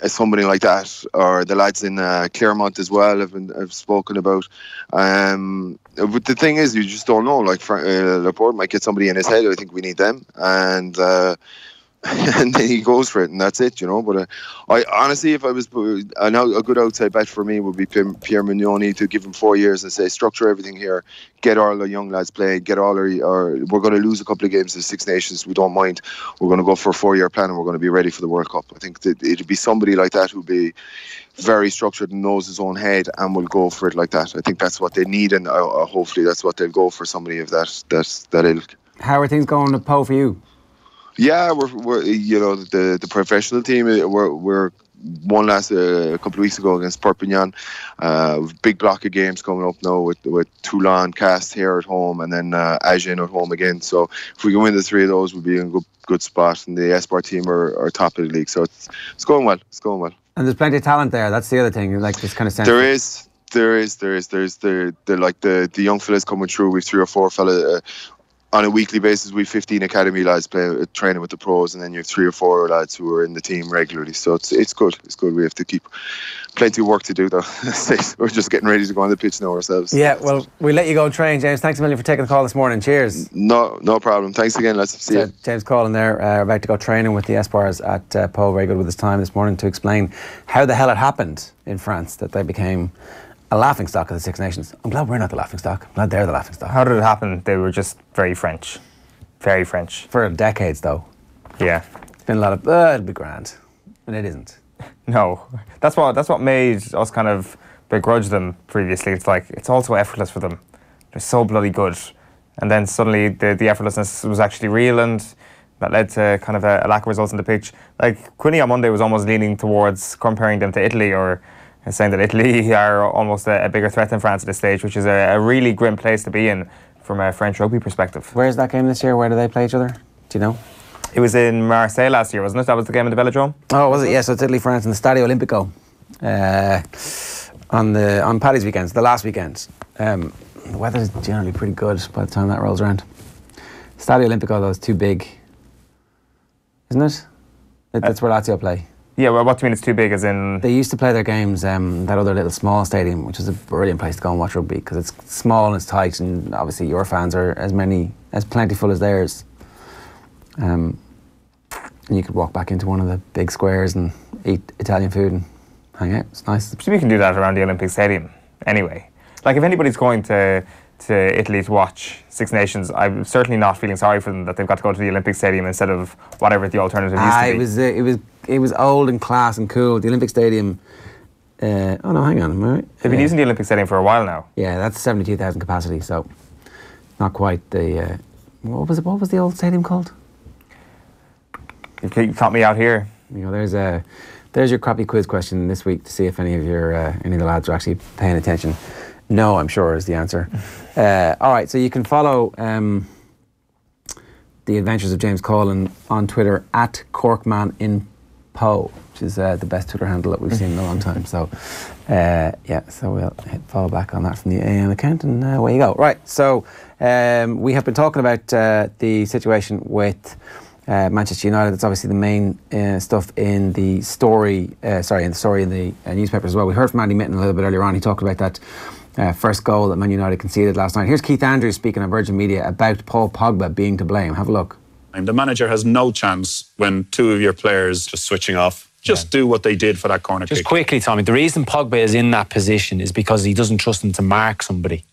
somebody like that, or the lads in Clermont as well, have spoken about. But the thing is, you just don't know. Like Laporte might get somebody in his head. I think we need them, and then he goes for it, and that's it, you know. But I honestly, if I was, I know a good outside bet for me would be Pierre Mignoni, to give him 4 years and say, structure everything here, get all the young lads playing, get all our, we're going to lose a couple of games to Six Nations, we don't mind. We're going to go for a 4 year plan, and we're going to be ready for the World Cup. I think that it'd be somebody like that who'd be very structured and knows his own head and will go for it like that. I think that's what they need, and hopefully that's what they'll go for, somebody of that ilk. How are things going to Po for you? Yeah, we're you know, the professional team, we're won last a couple of weeks ago against Perpignan. Big block of games coming up now with Toulon, Cast here at home, and then Agen at home again. So if we can win the 3 of those, we'll be in a good spot. And the Espoir team are top of the league, so it's going well. It's going well. And there's plenty of talent there. That's the other thing. Like this kind of sense. There is. Like the young fellas coming through. We've 3 or 4 fellas. On a weekly basis, we have 15 academy lads training with the pros, and then you have 3 or 4 lads who are in the team regularly. So it's good. It's good. We have to keep plenty of work to do, though. We're just getting ready to go on the pitch now ourselves. Yeah, well, we'll let you go and train, James. Thanks a million for taking the call this morning. Cheers. No problem. Thanks again, lads. See you. James Coughlan there, about to go training with the Espoirs at Po. Very good with his time this morning to explain how the hell it happened in France that they became a laughing stock of the Six Nations. I'm glad we're not the laughing stock. I'm glad they're the laughing stock. How did it happen? They were just very French. Very French. For decades, though. Yeah. It's been a lot of, it'll be grand. And it isn't. No. That's what made us kind of begrudge them previously. It's like, it's also effortless for them. They're so bloody good. And then suddenly the effortlessness was actually real, and that led to kind of a lack of results on the pitch. Like, Quinny on Monday was almost leaning towards comparing them to Italy, or saying that Italy are almost a bigger threat than France at this stage, which is a really grim place to be in from a French rugby perspective. Where's that game this year? Where do they play each other? Do you know? It was in Marseille last year, wasn't it? That was the game in the Velodrome? Oh, was it? Yes, so it's Italy-France in the Stadio Olimpico on Paddy's weekends, the last weekend. The weather's generally pretty good by the time that rolls around. Stadio Olimpico, though, is too big. isn't it? That's where Lazio play. Yeah, well, what do you mean it's too big, as in? They used to play their games that other little small stadium, which is a brilliant place to go and watch rugby because it's small and it's tight, and obviously your fans are as plentiful as theirs. And you could walk back into one of the big squares and eat Italian food and hang out. It's nice. We can do that around the Olympic Stadium anyway. Like, if anybody's going to Italy to watch Six Nations, I'm certainly not feeling sorry for them that they've got to go to the Olympic Stadium instead of whatever the alternative used to be. It was old and class and cool. The Olympic Stadium. Oh no, hang on, am I right? They've been using the Olympic Stadium for a while now. Yeah, that's 72,000 capacity, so not quite the. What was the old stadium called? You caught me out here. You know, there's your crappy quiz question this week to see if any of the lads are actually paying attention. No, I'm sure is the answer. All right, so you can follow the adventures of James Coughlan on Twitter at CorkmanInPo, which is the best Twitter handle that we've seen in a long time. So, so we'll hit follow back on that from the AM account, and away you go. Right, so we have been talking about the situation with Manchester United. That's obviously the main stuff in the story. In the newspaper as well. We heard from Andy Mitten a little bit earlier on. He talked about that first goal that Man United conceded last night. Here's Keith Andrews speaking on Virgin Media about Paul Pogba being to blame. Have a look. The manager has no chance when two of your players just switching off. Just do what they did for that corner kick. Just quickly, Tommy, the reason Pogba is in that position is because he doesn't trust him to mark somebody.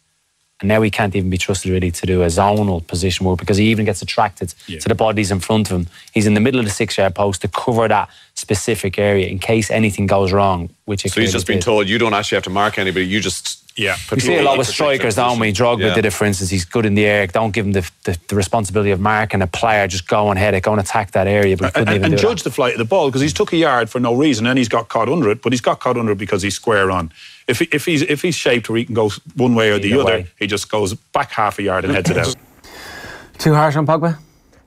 And now he can't even be trusted really to do a zonal position work because he even gets attracted to the bodies in front of him. He's in the middle of the 6-yard post to cover that specific area in case anything goes wrong. So he's just been told you don't actually have to mark anybody, you just... Yeah, we see a lot with strikers, don't we? Drogba did it, for instance. He's good in the air. Don't give him the responsibility of marking a player. Just go and head it, go and attack that area. But he couldn't even do judge the flight of the ball because he's took a yard for no reason and he's got caught under it. But he's got caught under it because he's square on. If he's shaped where he can go one way or the other, he just goes back half a yard and heads it out. Too harsh on Pogba? A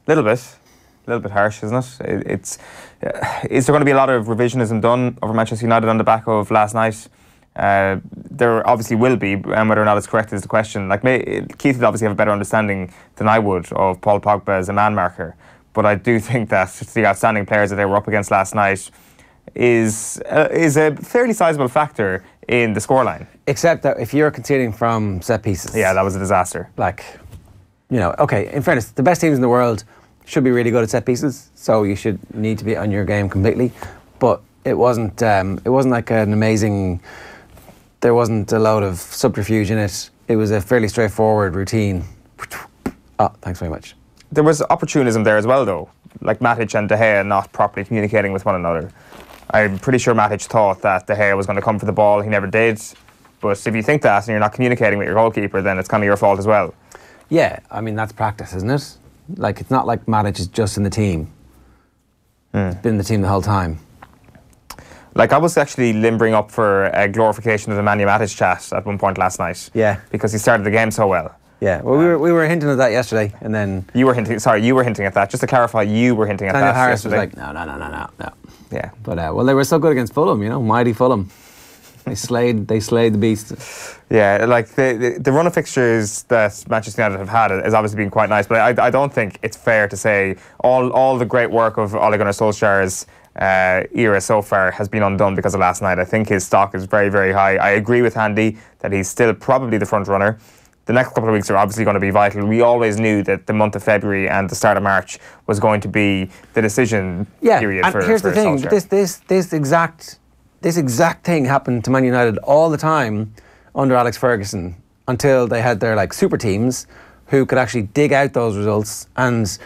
little bit harsh, isn't it? Is there going to be a lot of revisionism done over Manchester United on the back of last night? There obviously will be, and whether or not it's correct is the question. Like, Keith would obviously have a better understanding than I would of Paul Pogba as a man marker, but I do think that the outstanding players that they were up against last night is a fairly sizable factor in the scoreline. Except that if you're conceding from set pieces, that was a disaster. Like, okay, in fairness, the best teams in the world should be really good at set pieces, so you should need to be on your game completely. But it wasn't like an amazing. There wasn't a load of subterfuge in it. It was a fairly straightforward routine. Oh, thanks very much. There was opportunism there as well, though. Like Matic and De Gea not properly communicating with one another. I'm pretty sure Matic thought that De Gea was going to come for the ball. He never did. But if you think that and you're not communicating with your goalkeeper, then it's kind of your fault as well. Yeah, I mean, that's practice, isn't it? Like, it's not like Matic is just in the team. He's been in the team the whole time. Like, I was actually limbering up for a glorification of the Man Matic chat at one point last night. Yeah. Because he started the game so well. Yeah, well, we were hinting at that yesterday, and then... You were hinting at that. Just to clarify, you were hinting at Daniel that Harris yesterday. was like, no. Yeah. But, well, they were so good against Fulham, mighty Fulham. They slayed the beast. Yeah, like the run of fixtures that Manchester United have had has obviously been quite nice, but I don't think it's fair to say all the great work of Ole Gunnar Solskjaer's era so far has been undone because of last night. I think his stock is very, very high. I agree with Andy that he's still probably the front runner. The next couple of weeks are obviously going to be vital. We always knew that the month of February and the start of March was going to be the decision period for Solskjaer. Yeah, and here's the thing. This exact thing happened to Man United all the time under Alex Ferguson until they had their super teams who could actually dig out those results, and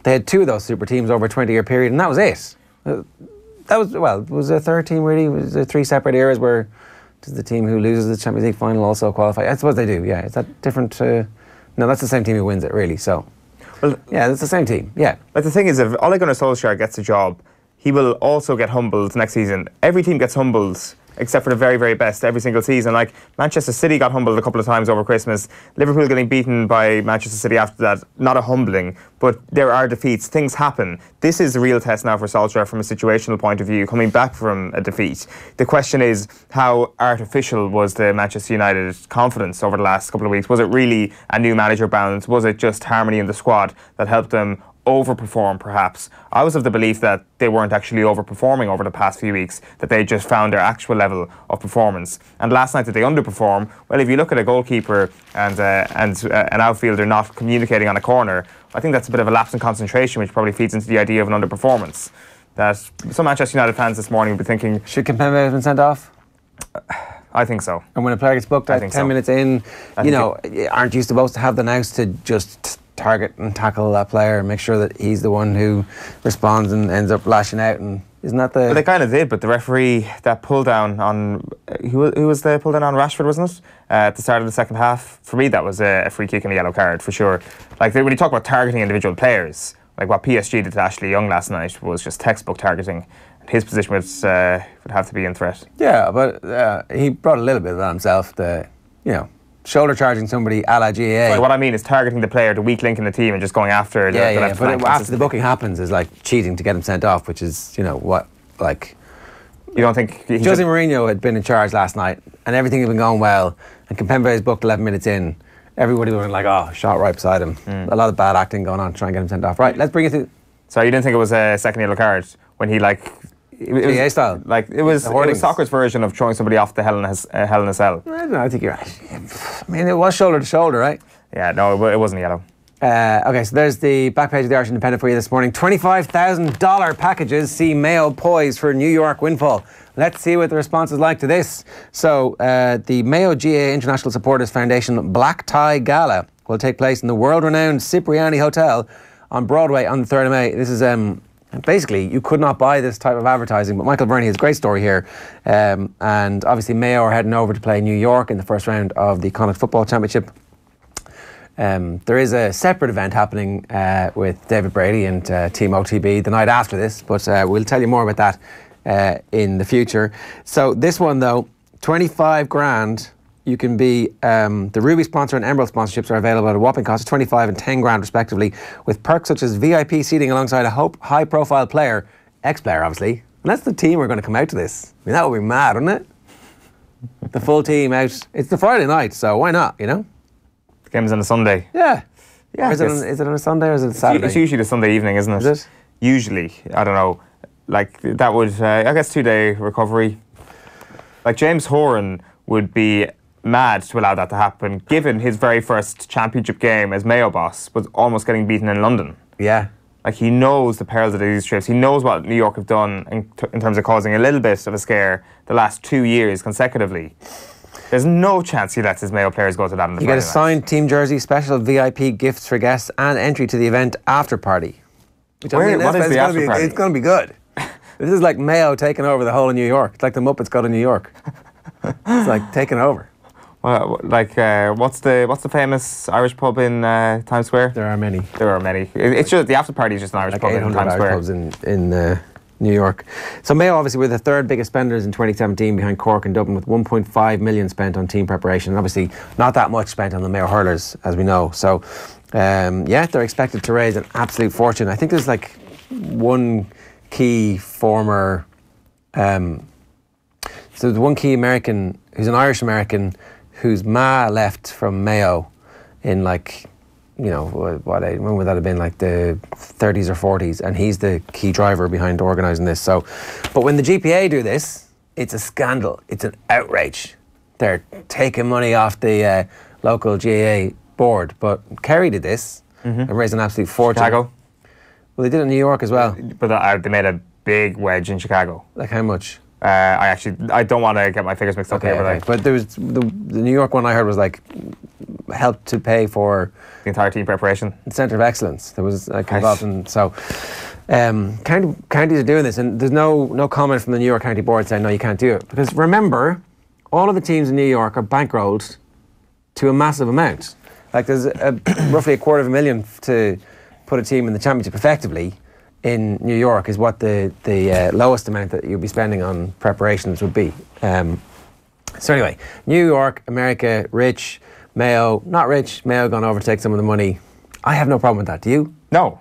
they had two of those super teams over a 20-year period, and that was it. It was a third team really. It was three separate eras where does the team who loses the Champions League final also qualify? I suppose they do, yeah. Is that different? No, that's the same team who wins it, really. So, yeah, that's the same team, yeah. But the thing is, if Ole Gunnar Solskjaer gets a job, he will also get humbled next season. Every team gets humbled, except for the very, very best, every single season. Like, Manchester City got humbled a couple of times over Christmas. Liverpool getting beaten by Manchester City after that. Not a humbling, but there are defeats. Things happen. This is the real test now for Solskjaer from a situational point of view, coming back from a defeat. The question is, how artificial was the Manchester United confidence over the last couple of weeks? Was it really a new manager bounce? Was it just harmony in the squad that helped them overperform perhaps. I was of the belief that they weren't actually overperforming over the past few weeks, that they just found their actual level of performance. And last night, did they underperform? Well, if you look at a goalkeeper and an outfielder not communicating on a corner, I think that's a bit of a lapse in concentration, which probably feeds into the idea of an underperformance. That some Manchester United fans this morning will be thinking, should Kimpembe have been sent off? I think so. And when a player gets booked at 10 minutes in, aren't you supposed to have the nous to just target and tackle that player and make sure that he's the one who responds and ends up lashing out? And isn't that the... Well, they kind of did, but the referee, that pull down on... Who was the pull down on Rashford, wasn't it? At the start of the second half. For me, that was a free kick and a yellow card, for sure. Like, when you talk about targeting individual players, like what PSG did to Ashley Young last night was just textball targeting. His position would have to be in threat. Yeah, but he brought a little bit of that himself. Shoulder charging somebody a la GAA. Well, what I mean is targeting the player, the weak link in the team, and just going after the left flank. But after the booking happens is like cheating to get him sent off, which is, you don't think... Jose Mourinho had been in charge last night and everything had been going well, and Kimpembe is booked 11 minutes in. Everybody was like, shot right beside him. A lot of bad acting going on to try and get him sent off. Right, let's bring it to... So you didn't think it was a second yellow card when he GAA style? It was soccer's version of throwing somebody off the Hell in a Cell. I don't know, I think you're right. I mean, it was shoulder to shoulder, right? Yeah, no, it wasn't yellow. Okay, so there's the back page of the Irish Independent for you this morning. $25,000 packages see Mayo poised for New York windfall. Let's see what the response is like to this. So, the Mayo GAA International Supporters Foundation Black Tie Gala will take place in the world-renowned Cipriani Hotel on Broadway on the 3rd of May. This is... basically, you could not buy this type of advertising, but Michael Verney has a great story here. And obviously, Mayo are heading over to play New York in the first round of the Connacht Football Championship. There is a separate event happening with David Brady and Team OTB the night after this, but we'll tell you more about that in the future. So this one, though, 25 grand. You can be, the Ruby sponsor and Emerald sponsorships are available at a whopping cost of 25 and 10 grand respectively, with perks such as VIP seating alongside a high-profile player, ex-player obviously. And that's the team we're going to come out to this. I mean, that would be mad, wouldn't it? The full team out. It's the Friday night, so why not, The game's on a Sunday. Yeah. Is it on a Sunday or is it a Saturday? It's usually the Sunday evening, isn't it? Is it? Usually. I don't know. Like, that would, I guess, 2-day recovery. Like, James Horan would be mad to allow that to happen, given his very first championship game as Mayo boss was almost getting beaten in London. Yeah. Like, he knows the perils of these trips. He knows what New York have done in terms of causing a little bit of a scare the last 2 years consecutively. There's no chance he lets his Mayo players go to that on the You get a signed team jersey, special VIP gifts for guests, and entry to the event after party. What is the after party? It's going to be good. This is like Mayo taking over the whole of New York. It's like the Muppets go to New York. It's like taking over. What's the famous Irish pub in Times Square? There are many. It's just the after party is just an Irish pub in Times Square. Pubs in New York. So Mayo obviously were the third biggest spenders in 2017 behind Cork and Dublin, with 1.5 million spent on team preparation. And obviously not that much spent on the Mayo hurlers, as we know. So they're expected to raise an absolute fortune. I think there's like one key former. So there's one key American who's an Irish American whose ma left from Mayo in when would that have been, like the 30s or 40s, and he's the key driver behind organising this. So, but when the GPA do this, it's a scandal. It's an outrage. They're taking money off the local GAA board. But Kerry did this and raised an absolute fortune. Chicago? Well, they did it in New York as well. But they made a big wedge in Chicago. Like how much? I don't want to get my figures mixed up here, okay. But there was the New York one I heard was like helped to pay for the entire team preparation. The Centre of Excellence. There was involved in so counties are doing this, and there's no comment from the New York County Board saying no, you can't do it, because remember, all of the teams in New York are bankrolled to a massive amount. Like there's roughly $250,000 to put a team in the championship effectively. In New York is what the lowest amount that you'll be spending on preparations would be. So anyway, New York, America, rich, Mayo, not rich, Mayo gone over to take some of the money. I have no problem with that, do you? No.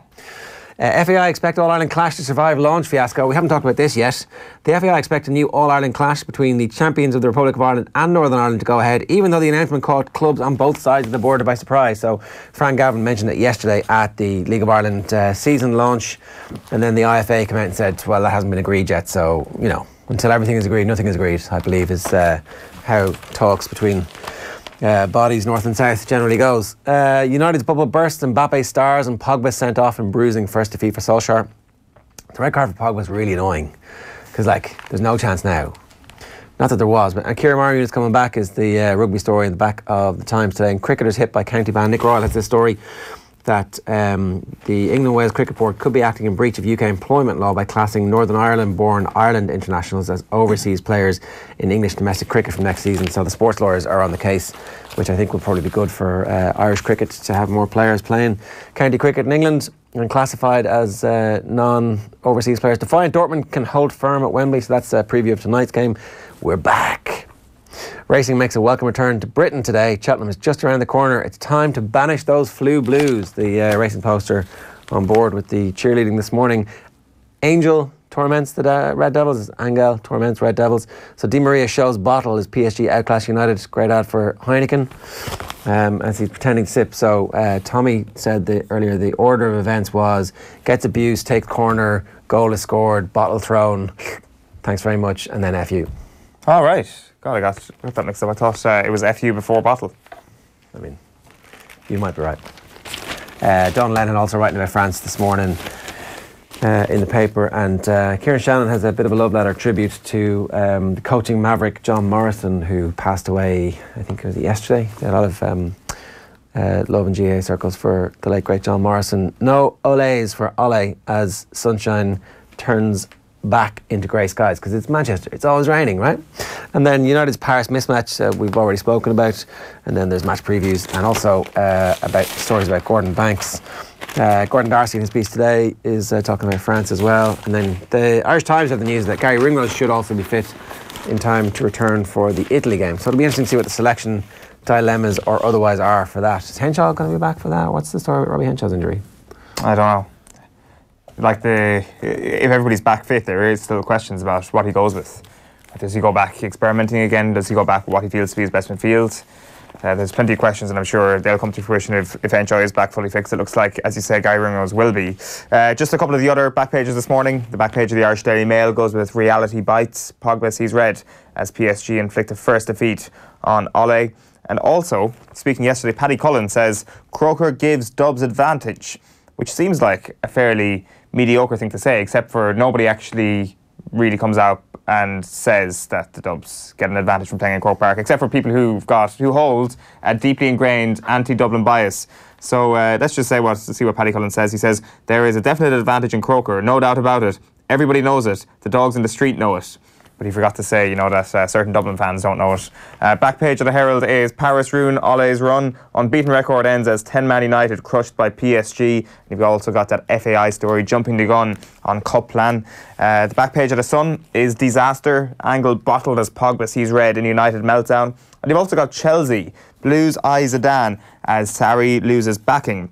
FAI expect All-Ireland clash to survive launch fiasco. We haven't talked about this yet. The FAI expect a new All-Ireland clash between the champions of the Republic of Ireland and Northern Ireland to go ahead, even though the announcement caught clubs on both sides of the border by surprise. So Fran Gavin mentioned it yesterday at the League of Ireland season launch, and then the IFA came out and said, well, that hasn't been agreed yet, so, you know, until everything is agreed, nothing is agreed, I believe, is how talks between bodies north and south generally goes. United's bubble burst, Mbappe stars and Pogba sent off in bruising first defeat for Solskjaer. The red card for Pogba was really annoying because, like, there's no chance now. Not that there was, but Kieran Marion is coming back is the rugby story in the back of the Times today. And cricketers hit by county ban. Nick Royal has this story that the England-Wales Cricket Board could be acting in breach of UK employment law by classing Northern Ireland-born Ireland internationals as overseas players in English domestic cricket from next season. So the sports lawyers are on the case, which I think will probably be good for Irish cricket to have more players playing county cricket in England and classified as non-overseas players. Defiant Dortmund can hold firm at Wembley, so that's a preview of tonight's game. We're back. Racing makes a welcome return to Britain today. Cheltenham is just around the corner. It's time to banish those flu blues. The racing poster on board with the cheerleading this morning. Angel torments the Red Devils. Angel torments Red Devils. So Di Maria shows bottle as PSG outclassed United. Great ad for Heineken as he's pretending to sip. So Tommy said earlier the order of events was gets abused, takes corner, goal is scored, bottle thrown. Thanks very much, and then FU. All right. God, I got that mixed up. I thought it was FU before bottle. I mean, you might be right. Don Lennon also writing about France this morning in the paper, and Kieran Shannon has a bit of a love letter tribute to the coaching maverick John Morrison, who passed away, I think it was yesterday. There are a lot of love in GA circles for the late great John Morrison. No olays for Ole as sunshine turns back into grey skies, because it's Manchester, it's always raining, right? And then United's Paris mismatch we've already spoken about, and then there's match previews and also about stories about Gordon Banks. Gordon Darcy in his piece today is talking about France as well, and then the Irish Times have the news that Gary Ringrose should also be fit in time to return for the Italy game, so it'll be interesting to see what the selection dilemmas or otherwise are for that. Is Henshaw going to be back for that? What's the story with Robbie Henshaw's injury? I don't know. Like if everybody's back fit, there is still questions about what he goes with. Does he go back experimenting again? Does he go back with what he feels to be his best midfield? There's plenty of questions, and I'm sure they'll come to fruition if Henshaw is back fully fixed. It looks like, as you say, Guy Ringrose will be. Just a couple of the other back pages this morning. The back page of the Irish Daily Mail goes with reality bites. Pogba sees red as PSG inflict a first defeat on Ole. And also, speaking yesterday, Paddy Cullen says Croker gives Dubs advantage, which seems like a fairly mediocre thing to say, except for nobody actually really comes out and says that the Dubs get an advantage from playing in Croke Park, except for people who hold a deeply ingrained anti-Dublin bias. So let's just see what Paddy Cullen says. He says, there is a definite advantage in Croker, no doubt about it. Everybody knows it. The dogs in the street know it. But he forgot to say, that certain Dublin fans don't know it. Back page of the Herald is Paris ruin Ole's run. Unbeaten record ends as 10-man United crushed by PSG. And you've also got that FAI story, jumping the gun on cup plan. The back page of the Sun is disaster. Angle bottled as Pogba sees red in United meltdown. And you've also got Chelsea. Blues eye Zidane as Sarri loses backing.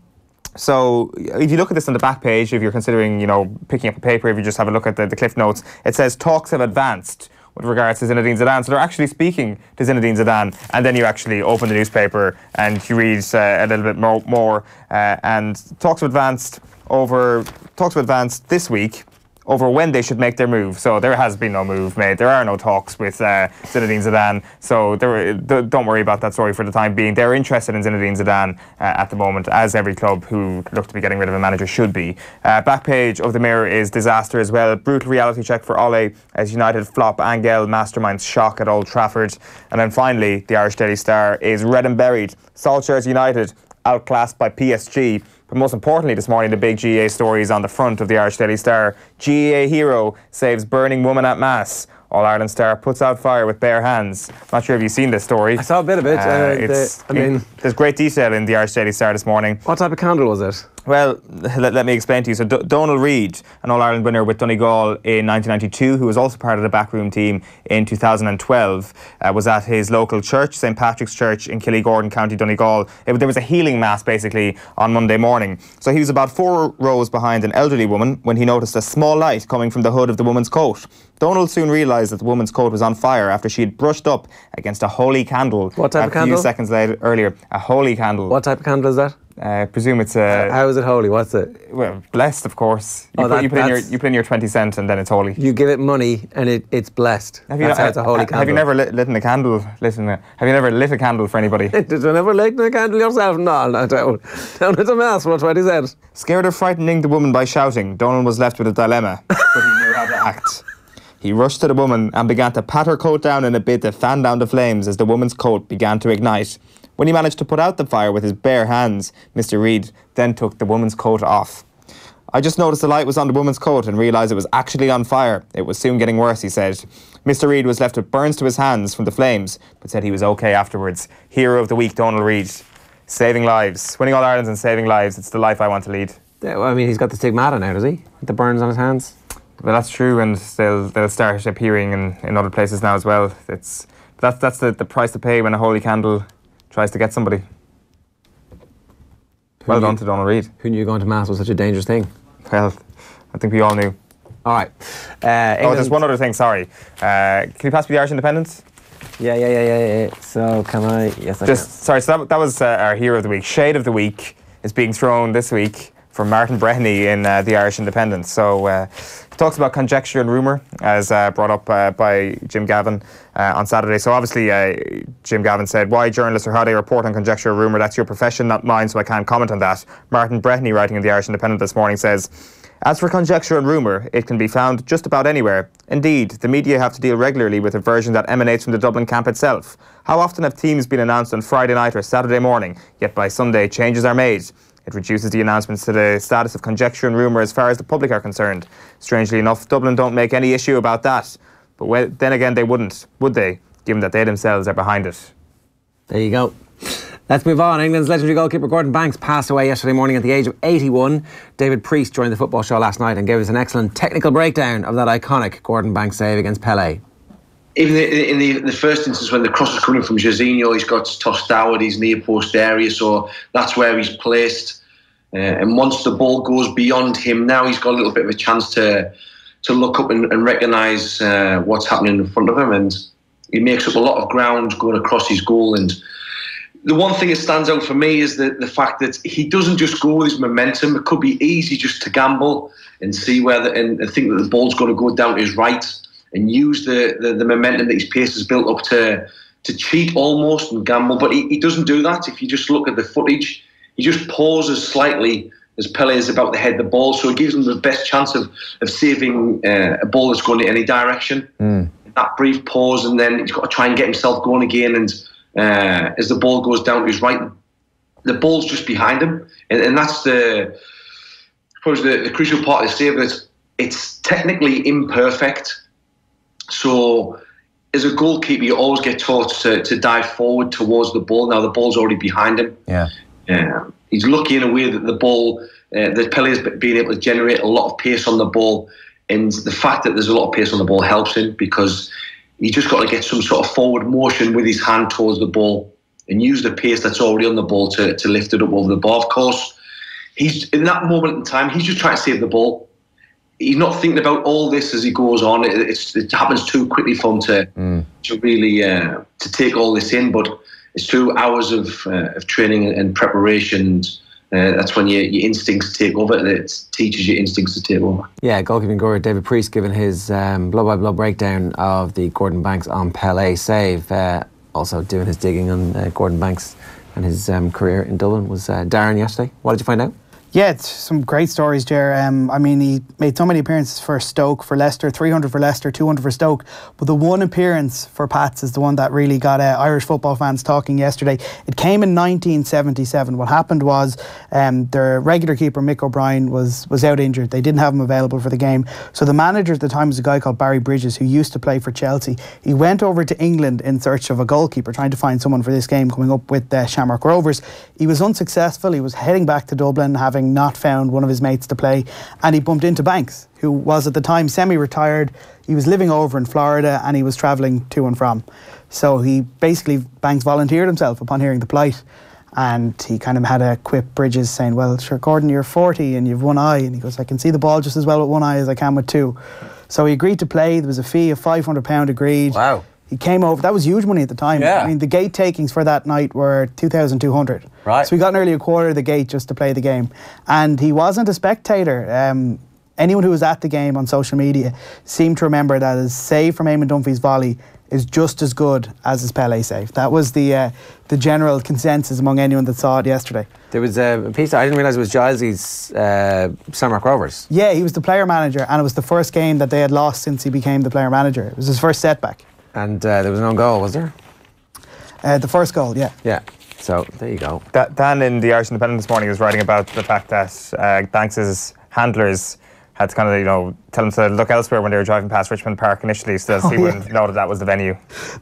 So if you look at this on the back page, if you're considering, picking up a paper, if you just have a look at the cliff notes, it says talks have advanced with regards to Zinedine Zidane. So they're actually speaking to Zinedine Zidane, and then you actually open the newspaper and you read a little bit more and talks have advanced this week over when they should make their move. So there has been no move made. There are no talks with Zinedine Zidane. So don't worry about that story for the time being. They're interested in Zinedine Zidane at the moment, as every club who look to be getting rid of a manager should be. Back page of the Mirror is disaster as well. Brutal reality check for Ole as United flop. Angel masterminds shock at Old Trafford. And then finally, the Irish Daily Star is red and buried. Solskjaer's United outclassed by PSG. But most importantly this morning, the big GA story is on the front of the Irish Daily Star. GA hero saves burning woman at Mass. All-Ireland star puts out fire with bare hands. Not sure if you've seen this story. I saw a bit of it. There's great detail in the Irish Daily Star this morning. What type of candle was it? Well, let me explain to you. So Donald Reid, an All-Ireland winner with Donegal in 1992, who was also part of the backroom team in 2012, was at his local church, St Patrick's Church in Killygordon, County Donegal. There was a healing mass, basically, on Monday morning. So he was about 4 rows behind an elderly woman when he noticed a small light coming from the hood of the woman's coat. Donald soon realised that the woman's coat was on fire after she had brushed up against a holy candle. What type of candle? A few seconds earlier. A holy candle. What type of candle is that? I presume it's a... How is it holy? What's it? Well, blessed, of course. You put in your 20 cent and then it's holy. You give it money and it's blessed. That's how it's a holy candle. Have you never lit a candle? Have you never lit a candle for anybody? Did you never light a candle yourself? No, don't. Don't let them ask what he said. Scared of frightening the woman by shouting, Donald was left with a dilemma, but he knew how to act. He rushed to the woman and began to pat her coat down in a bid to fan down the flames as the woman's coat began to ignite. When he managed to put out the fire with his bare hands, Mr. Reid then took the woman's coat off. I just noticed the light was on the woman's coat and realised it was actually on fire. It was soon getting worse, he said. Mr. Reid was left with burns to his hands from the flames, but said he was okay afterwards. Hero of the week, Donald Reid. Saving lives. Winning All-Irelands and saving lives. It's the life I want to lead. Yeah, well, I mean, he's got the stigmata now, does he? With the burns on his hands? Well, that's true, and they'll start appearing in other places now as well. That's the price to pay when a holy candle tries to get somebody. Well done to Donald Reid. Who knew going to Mass was such a dangerous thing? Well, I think we all knew. All right. There's one other thing, sorry. Can you pass me the Irish Independence? Yeah. So, can I? Yes, I can. Sorry, so that was our Hero of the Week. Shade of the Week is being thrown this week from Martin Breheny in the Irish Independence. So he talks about conjecture and rumour, as brought up by Jim Gavin on Saturday. So obviously Jim Gavin said, why journalists or how they report on conjecture or rumour, that's your profession, not mine, so I can't comment on that. Martin Breheny, writing in the Irish Independent this morning, says, as for conjecture and rumour, it can be found just about anywhere. Indeed, the media have to deal regularly with a version that emanates from the Dublin camp itself. How often have teams been announced on Friday night or Saturday morning, yet by Sunday changes are made? It reduces the announcements to the status of conjecture and rumour as far as the public are concerned. Strangely enough, Dublin don't make any issue about that. But then again, they wouldn't, would they? Given that they themselves are behind it. There you go. Let's move on. England's legendary goalkeeper Gordon Banks passed away yesterday morning at the age of 81. David Priest joined the football show last night and gave us an excellent technical breakdown of that iconic Gordon Banks save against Pelé. Even in the first instance, when the cross is coming from Jorginho, he's got tossed down at his near post area, so that's where he's placed. And once the ball goes beyond him, now he's got a little bit of a chance to look up and recognise what's happening in front of him, and he makes up a lot of ground going across his goal. And the one thing that stands out for me is the fact that he doesn't just go with his momentum. It could be easy just to gamble and see and think that the ball's going to go down to his right, and use the momentum that his pace has built up to cheat almost and gamble. But he doesn't do that. If you just look at the footage, he just pauses slightly as Pelé is about to head the ball, so it gives him the best chance of saving a ball that's going in any direction. That brief pause, and then he's got to try and get himself going again, and as the ball goes down to his right, the ball's just behind him. And that's the crucial part of the save, that it's technically imperfect. So as a goalkeeper, you always get taught to dive forward towards the ball. Now the ball's already behind him. He's lucky in a way that the ball, that Pelé has been able to generate a lot of pace on the ball, and the fact that there's a lot of pace on the ball helps him, because he's just got to get some sort of forward motion with his hand towards the ball and use the pace that's already on the ball to lift it up over the bar. Of course, he's in that moment in time, he's just trying to save the ball. He's not thinking about all this as he goes on. It happens too quickly for him to really to take all this in. But it's 2 hours of training and preparation. That's when your instincts take over. It teaches your instincts to take over. Yeah, goalkeeping guru David Priest giving his blow-by-blow breakdown of the Gordon Banks on Pelé save. Also doing his digging on Gordon Banks and his career in Dublin was Darren yesterday. What did you find out? Yeah, it's some great stories, Ger. I mean, he made so many appearances for Stoke, for Leicester, 300 for Leicester, 200 for Stoke. But the one appearance for Pats is the one that really got Irish football fans talking yesterday. It came in 1977. What happened was their regular keeper, Mick O'Brien, was out injured. They didn't have him available for the game. So the manager at the time was a guy called Barry Bridges, who used to play for Chelsea. He went over to England in search of a goalkeeper, trying to find someone for this game, coming up with Shamrock Rovers. He was unsuccessful. He was heading back to Dublin, having having not found one of his mates to play, and he bumped into Banks, who was at the time semi-retired. He was living over in Florida and he was travelling to and from. So Banks volunteered himself upon hearing the plight, and he kind of had a quip Bridges saying, well, sure, Gordon, you're 40 and you've one eye. And he goes, I can see the ball just as well with one eye as I can with two. So he agreed to play. There was a fee of £500 agreed. Wow. He came over. That was huge money at the time. Yeah. I mean, the gate takings for that night were 2,200. Right. So he got nearly a quarter of the gate just to play the game. And he wasn't a spectator. Anyone who was at the game on social media seemed to remember that his save from Eamon Dunphy's volley is just as good as his Pelé save. That was the general consensus among anyone that saw it yesterday. There was a piece, I didn't realise it was Giles's Shamrock Rovers. Yeah, he was the player manager, and it was the first game that they had lost since he became the player manager. It was his first setback. And there was an own goal, was there? The first goal, yeah. Yeah, so there you go. Dan in the Irish Independent this morning was writing about the fact that Banks's handlers had to kind of, tell him to look elsewhere when they were driving past Richmond Park initially, so he wouldn't know that was the venue.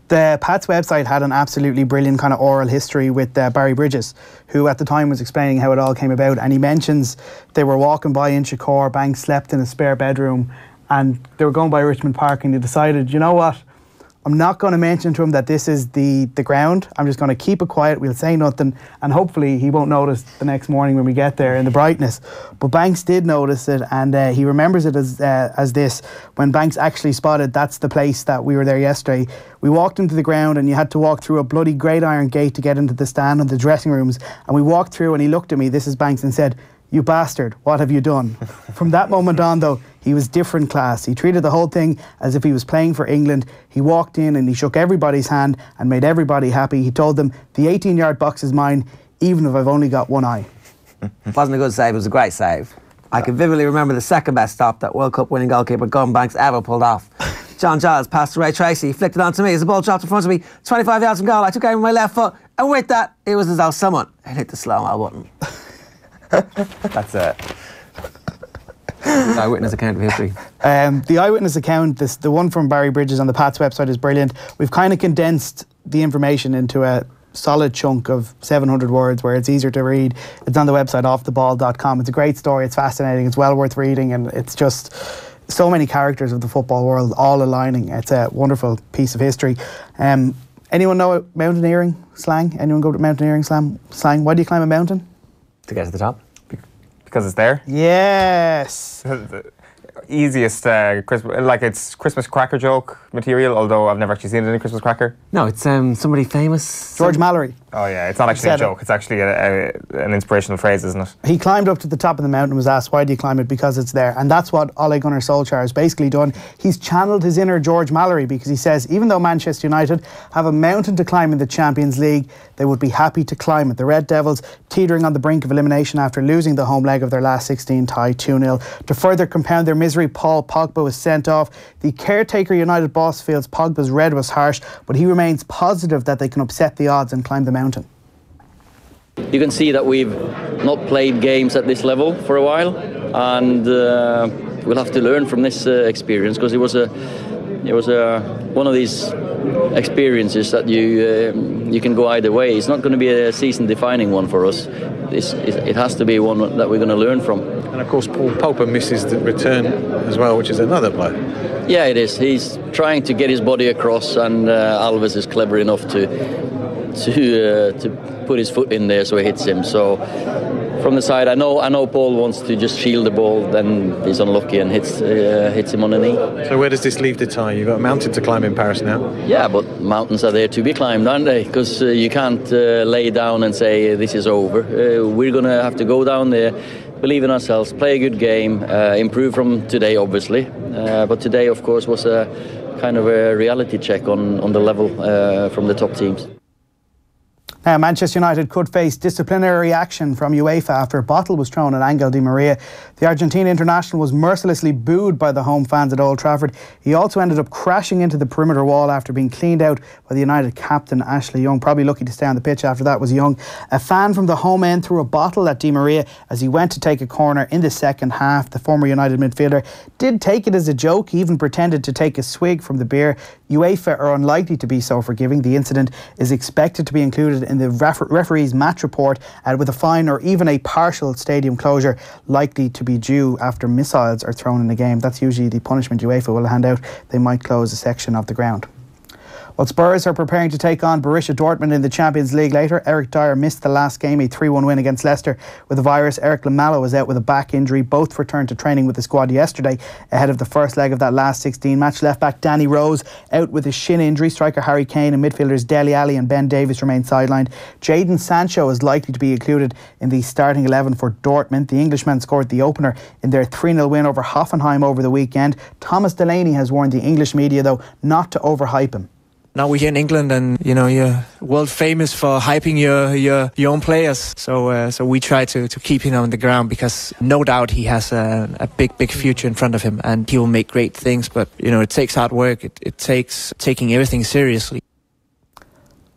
The Pat's website had an absolutely brilliant kind of oral history with Barry Bridges, who at the time was explaining how it all came about, and he mentions they were walking by Inchicore, Banks slept in a spare bedroom, and they were going by Richmond Park, and he decided, you know what, I'm not going to mention to him that this is the ground. I'm just going to keep it quiet. We'll say nothing, and hopefully he won't notice the next morning when we get there in the brightness. But Banks did notice it, and he remembers it as this. When Banks actually spotted that's the place that we were there yesterday, we walked into the ground, and you had to walk through a bloody great iron gate to get into the stand and the dressing rooms. And we walked through, and he looked at me, this is Banks, and said, "You bastard, what have you done?" From that moment on, though, he was different class. He treated the whole thing as if he was playing for England. He walked in and he shook everybody's hand and made everybody happy. He told them, the 18-yard box is mine, even if I've only got one eye. It wasn't a good save, it was a great save. I can vividly remember the second best stop that World Cup winning goalkeeper Gordon Banks ever pulled off. John Giles passed to Ray Tracy, he flicked it on to me as the ball dropped in front of me, 25 yards from goal. I took aim with my left foot, and with that, it was as though someone had hit the slow-mo button. That's it. The eyewitness account of history. The eyewitness account, the one from Barry Bridges on the Pat's website, is brilliant. We've kind of condensed the information into a solid chunk of 700 words where it's easier to read. It's on the website offtheball.com. It's a great story, it's fascinating, it's well worth reading, and it's just so many characters of the football world all aligning. It's a wonderful piece of history. Anyone know mountaineering slang? Anyone go to mountaineering slang? Why do you climb a mountain? To get to the top. Because it's there? Yes. The easiest it's Christmas cracker joke material, although I've never actually seen it in a Christmas cracker. No, it's somebody famous. George Mallory. Oh yeah, it's not actually a joke, it's actually an inspirational phrase, isn't it? He climbed up to the top of the mountain and was asked, why do you climb it? Because it's there. And that's what Ole Gunnar Solskjaer has basically done. He's channeled his inner George Mallory, because he says even though Manchester United have a mountain to climb in the Champions League, they would be happy to climb it. The Red Devils teetering on the brink of elimination after losing the home leg of their last 16 tie 2-0. To further compound their misery, Paul Pogba was sent off. The caretaker United boss feels Pogba's red was harsh, but he remains positive that they can upset the odds and climb the mountain. You can see that we've not played games at this level for a while, and we'll have to learn from this experience, because it was one of these experiences that you can go either way. It's not going to be a season-defining one for us. It has to be one that we're going to learn from. And of course, Paul Pogba misses the return as well, which is another blow. Yeah, it is. He's trying to get his body across, and Alves is clever enough to put his foot in there so he hits him. So from the side, I know Paul wants to just shield the ball, then he's unlucky and hits him on the knee. So where does this leave the tie? You've got a mountain to climb in Paris now. Yeah, but mountains are there to be climbed, aren't they? Because you can't lay down and say this is over. We're going to have to go down there, believe in ourselves, play a good game, improve from today, obviously. But today, of course, was a kind of a reality check on the level from the top teams. Now, Manchester United could face disciplinary action from UEFA after a bottle was thrown at Angel Di Maria. The Argentine international was mercilessly booed by the home fans at Old Trafford. He also ended up crashing into the perimeter wall after being cleaned out by the United captain Ashley Young. Probably lucky to stay on the pitch after that was Young. A fan from the home end threw a bottle at Di Maria as he went to take a corner in the second half. The former United midfielder did take it as a joke. He even pretended to take a swig from the beer. UEFA are unlikely to be so forgiving. The incident is expected to be included in in the referee's match report with a fine or even a partial stadium closure likely to be due after missiles are thrown in the game. That's usually the punishment UEFA will hand out. They might close a section of the ground. Well, Spurs are preparing to take on Borussia Dortmund in the Champions League later. Eric Dyer missed the last game, a 3-1 win against Leicester with the virus. Eric Lamela was out with a back injury. Both returned to training with the squad yesterday ahead of the first leg of that last 16 match. Left back Danny Rose out with a shin injury. Striker Harry Kane and midfielders Dele Alli and Ben Davies remain sidelined. Jadon Sancho is likely to be included in the starting 11 for Dortmund. The Englishman scored the opener in their 3-0 win over Hoffenheim over the weekend. Thomas Delaney has warned the English media, though, not to overhype him. Now we're here in England, and you're world famous for hyping your own players. So we try to keep him on the ground, because no doubt he has a big future in front of him, and he will make great things. But it takes hard work. It takes taking everything seriously.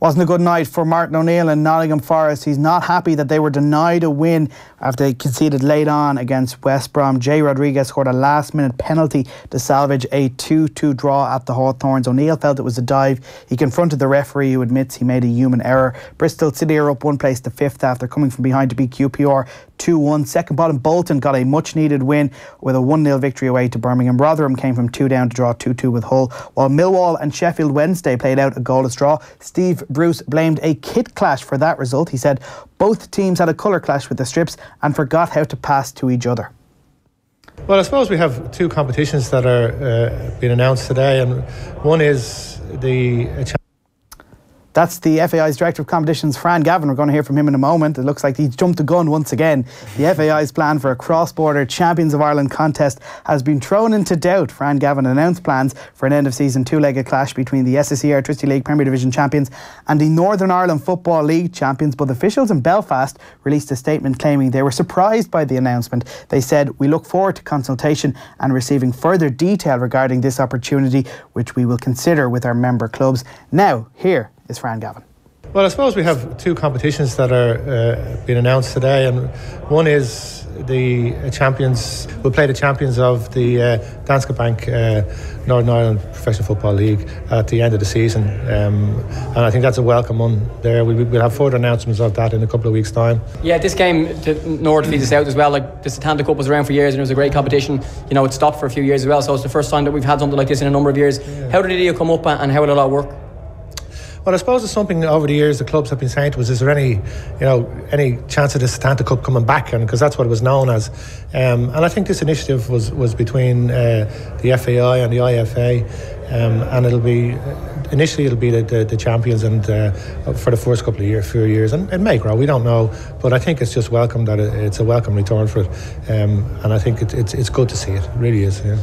Wasn't a good night for Martin O'Neill and Nottingham Forest. He's not happy that they were denied a win after they conceded late on against West Brom. Jay Rodriguez scored a last-minute penalty to salvage a 2-2 draw at the Hawthorns. O'Neill felt it was a dive. He confronted the referee, who admits he made a human error. Bristol City are up one place to fifth after coming from behind to beat QPR 2-1. Second bottom Bolton got a much-needed win with a 1-0 victory away to Birmingham. Rotherham came from 2 down to draw 2-2 with Hull, while Millwall and Sheffield Wednesday played out a goalless draw. Steve Bruce blamed a kit clash for that result. He said both teams had a colour clash with the strips and forgot how to pass to each other. Well, I suppose we have 2 competitions that are being announced today, and one is the That's the FAI's Director of Competitions, Fran Gavin. We're going to hear from him in a moment. It looks like he's jumped the gun once again. The FAI's plan for a cross-border Champions of Ireland contest has been thrown into doubt. Fran Gavin announced plans for an end-of-season 2-legged clash between the SSE Electricity League Premier Division champions and the Northern Ireland Football League champions. But officials in Belfast released a statement claiming they were surprised by the announcement. They said, "We look forward to consultation and receiving further detail regarding this opportunity, which we will consider with our member clubs." Now, here is Fran Gavin. Well, I suppose we have 2 competitions that are being announced today, and one is the champions. We'll play the champions of the Danske Bank Northern Ireland Professional Football League at the end of the season, and I think that's a welcome one there. We'll have further announcements of that in a couple of weeks' time. Yeah, this game to North feeds us out as well. Like the Satanta Cup was around for years and it was a great competition. It stopped for a few years as well, so it's the first time that we've had something like this in a number of years. Yeah. How did the deal come up and how will it all work? Well, I suppose it's something over the years the clubs have been saying to us, is there any chance of the Satanta Cup coming back? And because that's what it was known as. And I think this initiative was between the FAI and the IFA, and initially it'll be the champions and for the first couple of few years, and it may grow, we don't know, but I think it's just welcome that it's a welcome return for it, and I think it's good to see it really is. Yeah.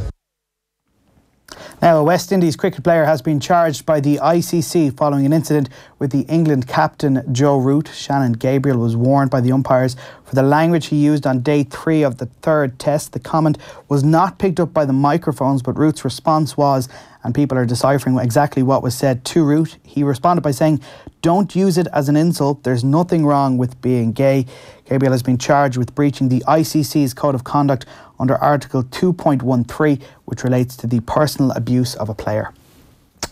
Now, a West Indies cricket player has been charged by the ICC following an incident with the England captain Joe Root. Shannon Gabriel was warned by the umpires for the language he used on day 3 of the 3rd test. The comment was not picked up by the microphones, but Root's response was, and people are deciphering exactly what was said to Root. He responded by saying, "Don't use it as an insult. There's nothing wrong with being gay." Gabriel has been charged with breaching the ICC's Code of Conduct under Article 2.13, which relates to the personal abuse of a player.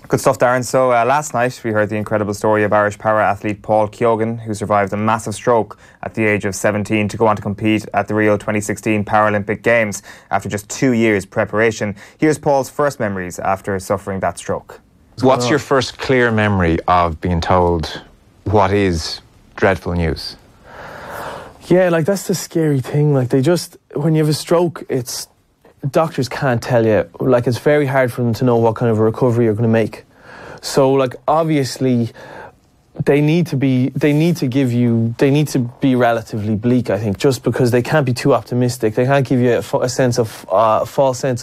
Good stuff, Darren. So last night we heard the incredible story of Irish para-athlete Paul Keoghan, who survived a massive stroke at the age of 17 to go on to compete at the Rio 2016 Paralympic Games after just 2 years preparation. Here's Paul's first memories after suffering that stroke. What's your first clear memory of being told what is dreadful news? Yeah, that's the scary thing. When you have a stroke, doctors can't tell you. It's very hard for them to know what kind of a recovery you're going to make. So, obviously, they need to be relatively bleak, I think, just because they can't be too optimistic. They can't give you a false sense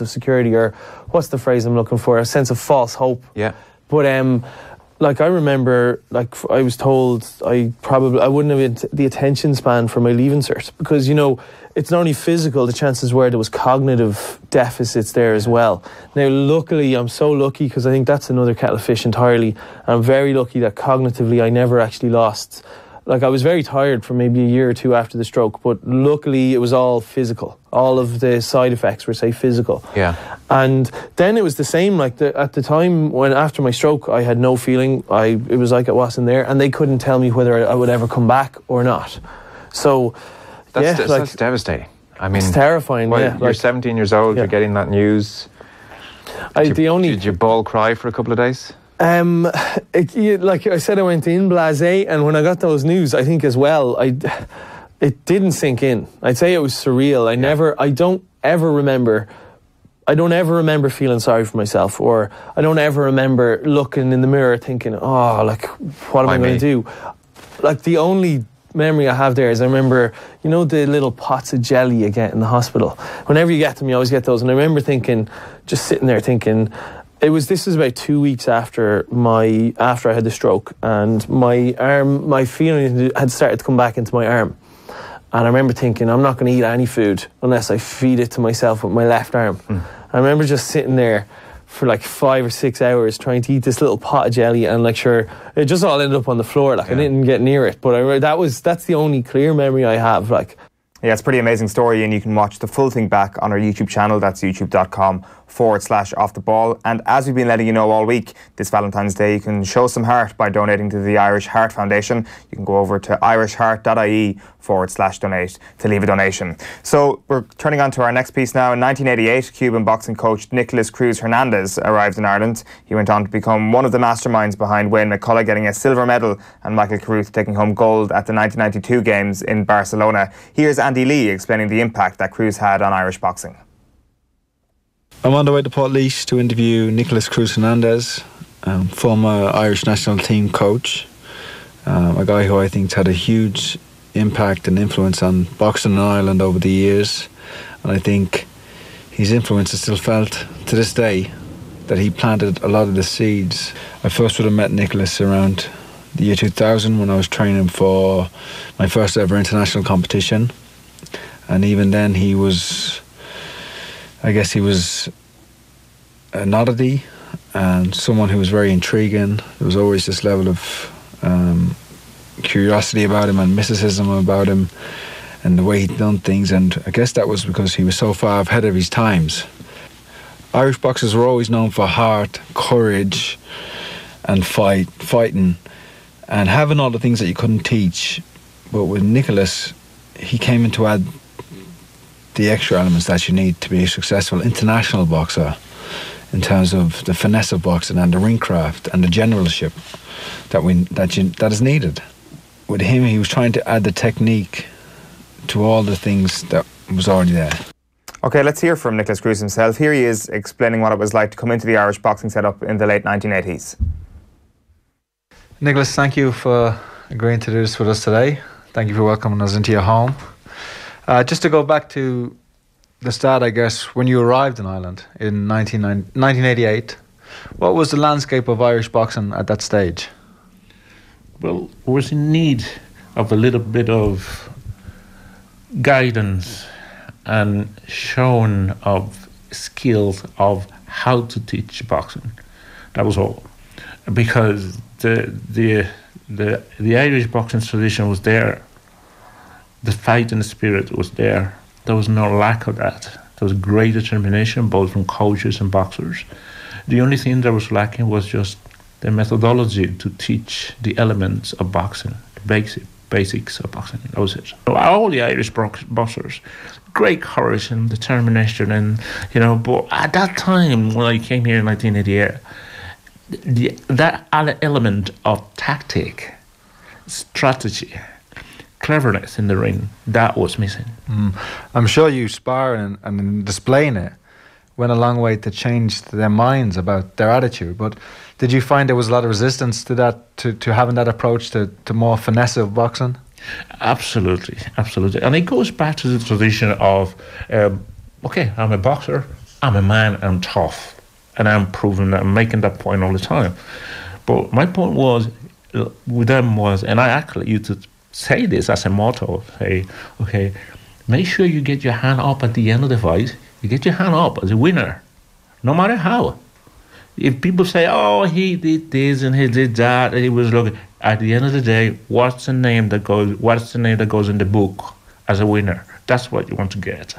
of security, or what's the phrase I'm looking for? A sense of false hope. Yeah. But I remember, I was told I wouldn't have the attention span for my leaving cert, because, it's not only physical, the chances were there was cognitive deficits there as well. Now, luckily, I'm so lucky, because I think that's another kettle of fish entirely. I'm very lucky that cognitively I never actually lost. I was very tired for maybe a year or 2 after the stroke, but luckily it was all physical. All of the side effects were, say, physical. Yeah. And then it was the same, like at the time when after my stroke I had no feeling. It was like it wasn't there, and they couldn't tell me whether I would ever come back or not. So that's devastating. I mean, it's terrifying. Well, you're 17 years old, you're getting that news. Did you bawl cry for a couple of days? Like I said, I went in blasé, and when I got those news, I think as well, it didn't sink in. I'd say it was surreal. I don't ever remember feeling sorry for myself, or I don't ever remember looking in the mirror thinking, oh, like, what am I going to do? Like, the only memory I have there is I remember, you know, the little pots of jelly you get in the hospital. Whenever you get them, you always get those. And I remember thinking, just sitting there thinking, this was about 2 weeks after I had the stroke, and my feeling had started to come back into my arm. And I remember thinking, I'm not going to eat any food unless I feed it to myself with my left arm. I remember just sitting there for like 5 or 6 hours trying to eat this little pot of jelly, and like, sure, it just all ended up on the floor. Like, I didn't get near it, but that's the only clear memory I have. Like, yeah, it's a pretty amazing story, and you can watch the full thing back on our YouTube channel. That's youtube.com/offtheball. And as we've been letting you know all week, this Valentine's Day, you can show some heart by donating to the Irish Heart Foundation. You can go over to irishheart.ie/donate to leave a donation. So we're turning on to our next piece now. In 1988, Cuban boxing coach Nicholas Cruz Hernandez arrived in Ireland. He went on to become one of the masterminds behind Wayne McCullough getting a silver medal and Michael Carruth taking home gold at the 1992 Games in Barcelona. Here's Andy Lee explaining the impact that Cruz had on Irish boxing. I'm on the way to Portlaoise to interview Nicholas Cruz Hernandez, former Irish national team coach, a guy who I think's had a huge impact and influence on boxing in Ireland over the years, and I think his influence is still felt to this day, that he planted a lot of the seeds. I first would have met Nicholas around the year 2000 when I was training for my first ever international competition, and even then he was an oddity and someone who was very intriguing. There was always this level of curiosity about him and mysticism about him and the way he'd done things, and I guess that was because he was so far ahead of his times. Irish boxers were always known for heart, courage and fighting and having all the things that you couldn't teach. But with Nicholas, he came in to add the extra elements that you need to be a successful international boxer, in terms of the finesse of boxing and the ring craft and the generalship that is needed. With him, he was trying to add the technique to all the things that was already there. Okay, let's hear from Nicholas Cruz himself. Here he is explaining what it was like to come into the Irish boxing setup in the late 1980s. Nicholas, thank you for agreeing to do this with us today. Thank you for welcoming us into your home. Just to go back to the start, I guess, when you arrived in Ireland in 1988, what was the landscape of Irish boxing at that stage? Well, I was in need of a little bit of guidance and showing of skills of how to teach boxing. That was all. Because the Irish boxing tradition was there. The fighting spirit was there. There was no lack of that. There was great determination, both from coaches and boxers. The only thing that was lacking was just the methodology to teach the elements of boxing, the basics of boxing. That was it. So all the Irish boxers, great courage and determination, and But at that time, when I came here in 1988, that other element of tactic, strategy, cleverness in the ring, that was missing. I'm sure you sparring and displaying it went a long way to change their minds about their attitude, but did you find there was a lot of resistance to that, to having that approach to more finesse of boxing? Absolutely. And it goes back to the tradition of okay, I'm a boxer, I'm a man, I'm tough, and I'm proving that, I'm making that point all the time. But my point was with them was, and I actually used to say this as a motto, say, okay, make sure you get your hand up at the end of the fight. You get your hand up as a winner, no matter how. If people say, oh, he did this and he did that, and he was looking, at the end of the day, what's the name that goes in the book as a winner? That's what you want to get.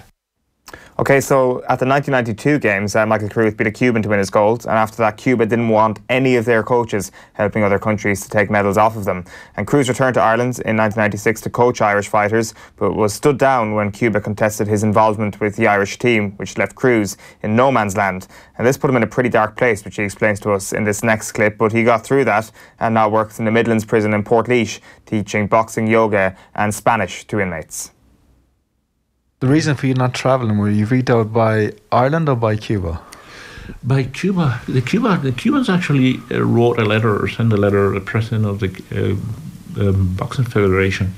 Okay, so at the 1992 games, Michael Cruz beat a Cuban to win his gold, and after that, Cuba didn't want any of their coaches helping other countries to take medals off of them. And Cruz returned to Ireland in 1996 to coach Irish fighters, but was stood down when Cuba contested his involvement with the Irish team, which left Cruz in no man's land. And this put him in a pretty dark place, which he explains to us in this next clip, but he got through that and now works in the Midlands prison in Portlaoise, teaching boxing, yoga and Spanish to inmates. The reason for you not travelling, were you vetoed by Ireland or by Cuba? By Cuba. The Cubans actually wrote a letter or sent a letter to the president of the Boxing Federation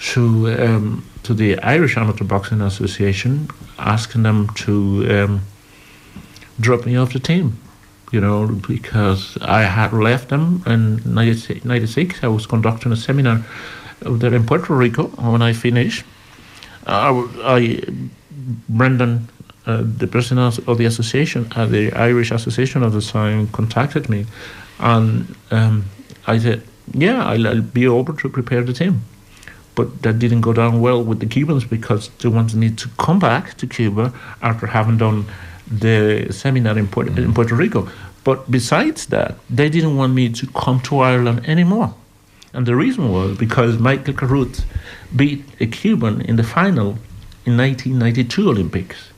to the Irish Amateur Boxing Association, asking them to drop me off the team. You know, because I had left them in 96. I was conducting a seminar there in Puerto Rico. When I finished, Brendan, the president of the association, the Irish Association of the time, contacted me, and I said, yeah, I'll be over to prepare the team. But that didn't go down well with the Cubans because they wanted me to come back to Cuba after having done the seminar in Puerto Rico. But besides that, they didn't want me to come to Ireland anymore. And the reason was because Michael Cruz beat a Cuban in the final in 1992 Olympics.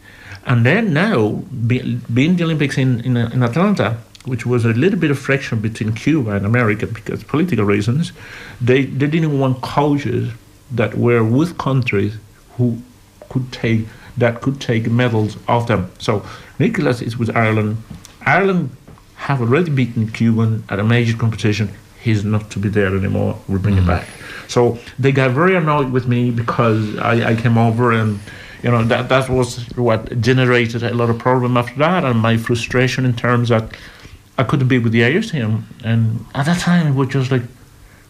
And then now, being the Olympics in Atlanta, which was a little bit of friction between Cuba and America because of political reasons, they didn't want coaches that were with countries who could take medals off them. So Nicholas is with Ireland. Ireland have already beaten Cuban at a major competition. He's not to be there anymore. We'll bring him back. So they got very annoyed with me because I came over, and you know that was what generated a lot of problem after that, and my frustration in terms that I couldn't be with the Irish team. And at that time it was just like,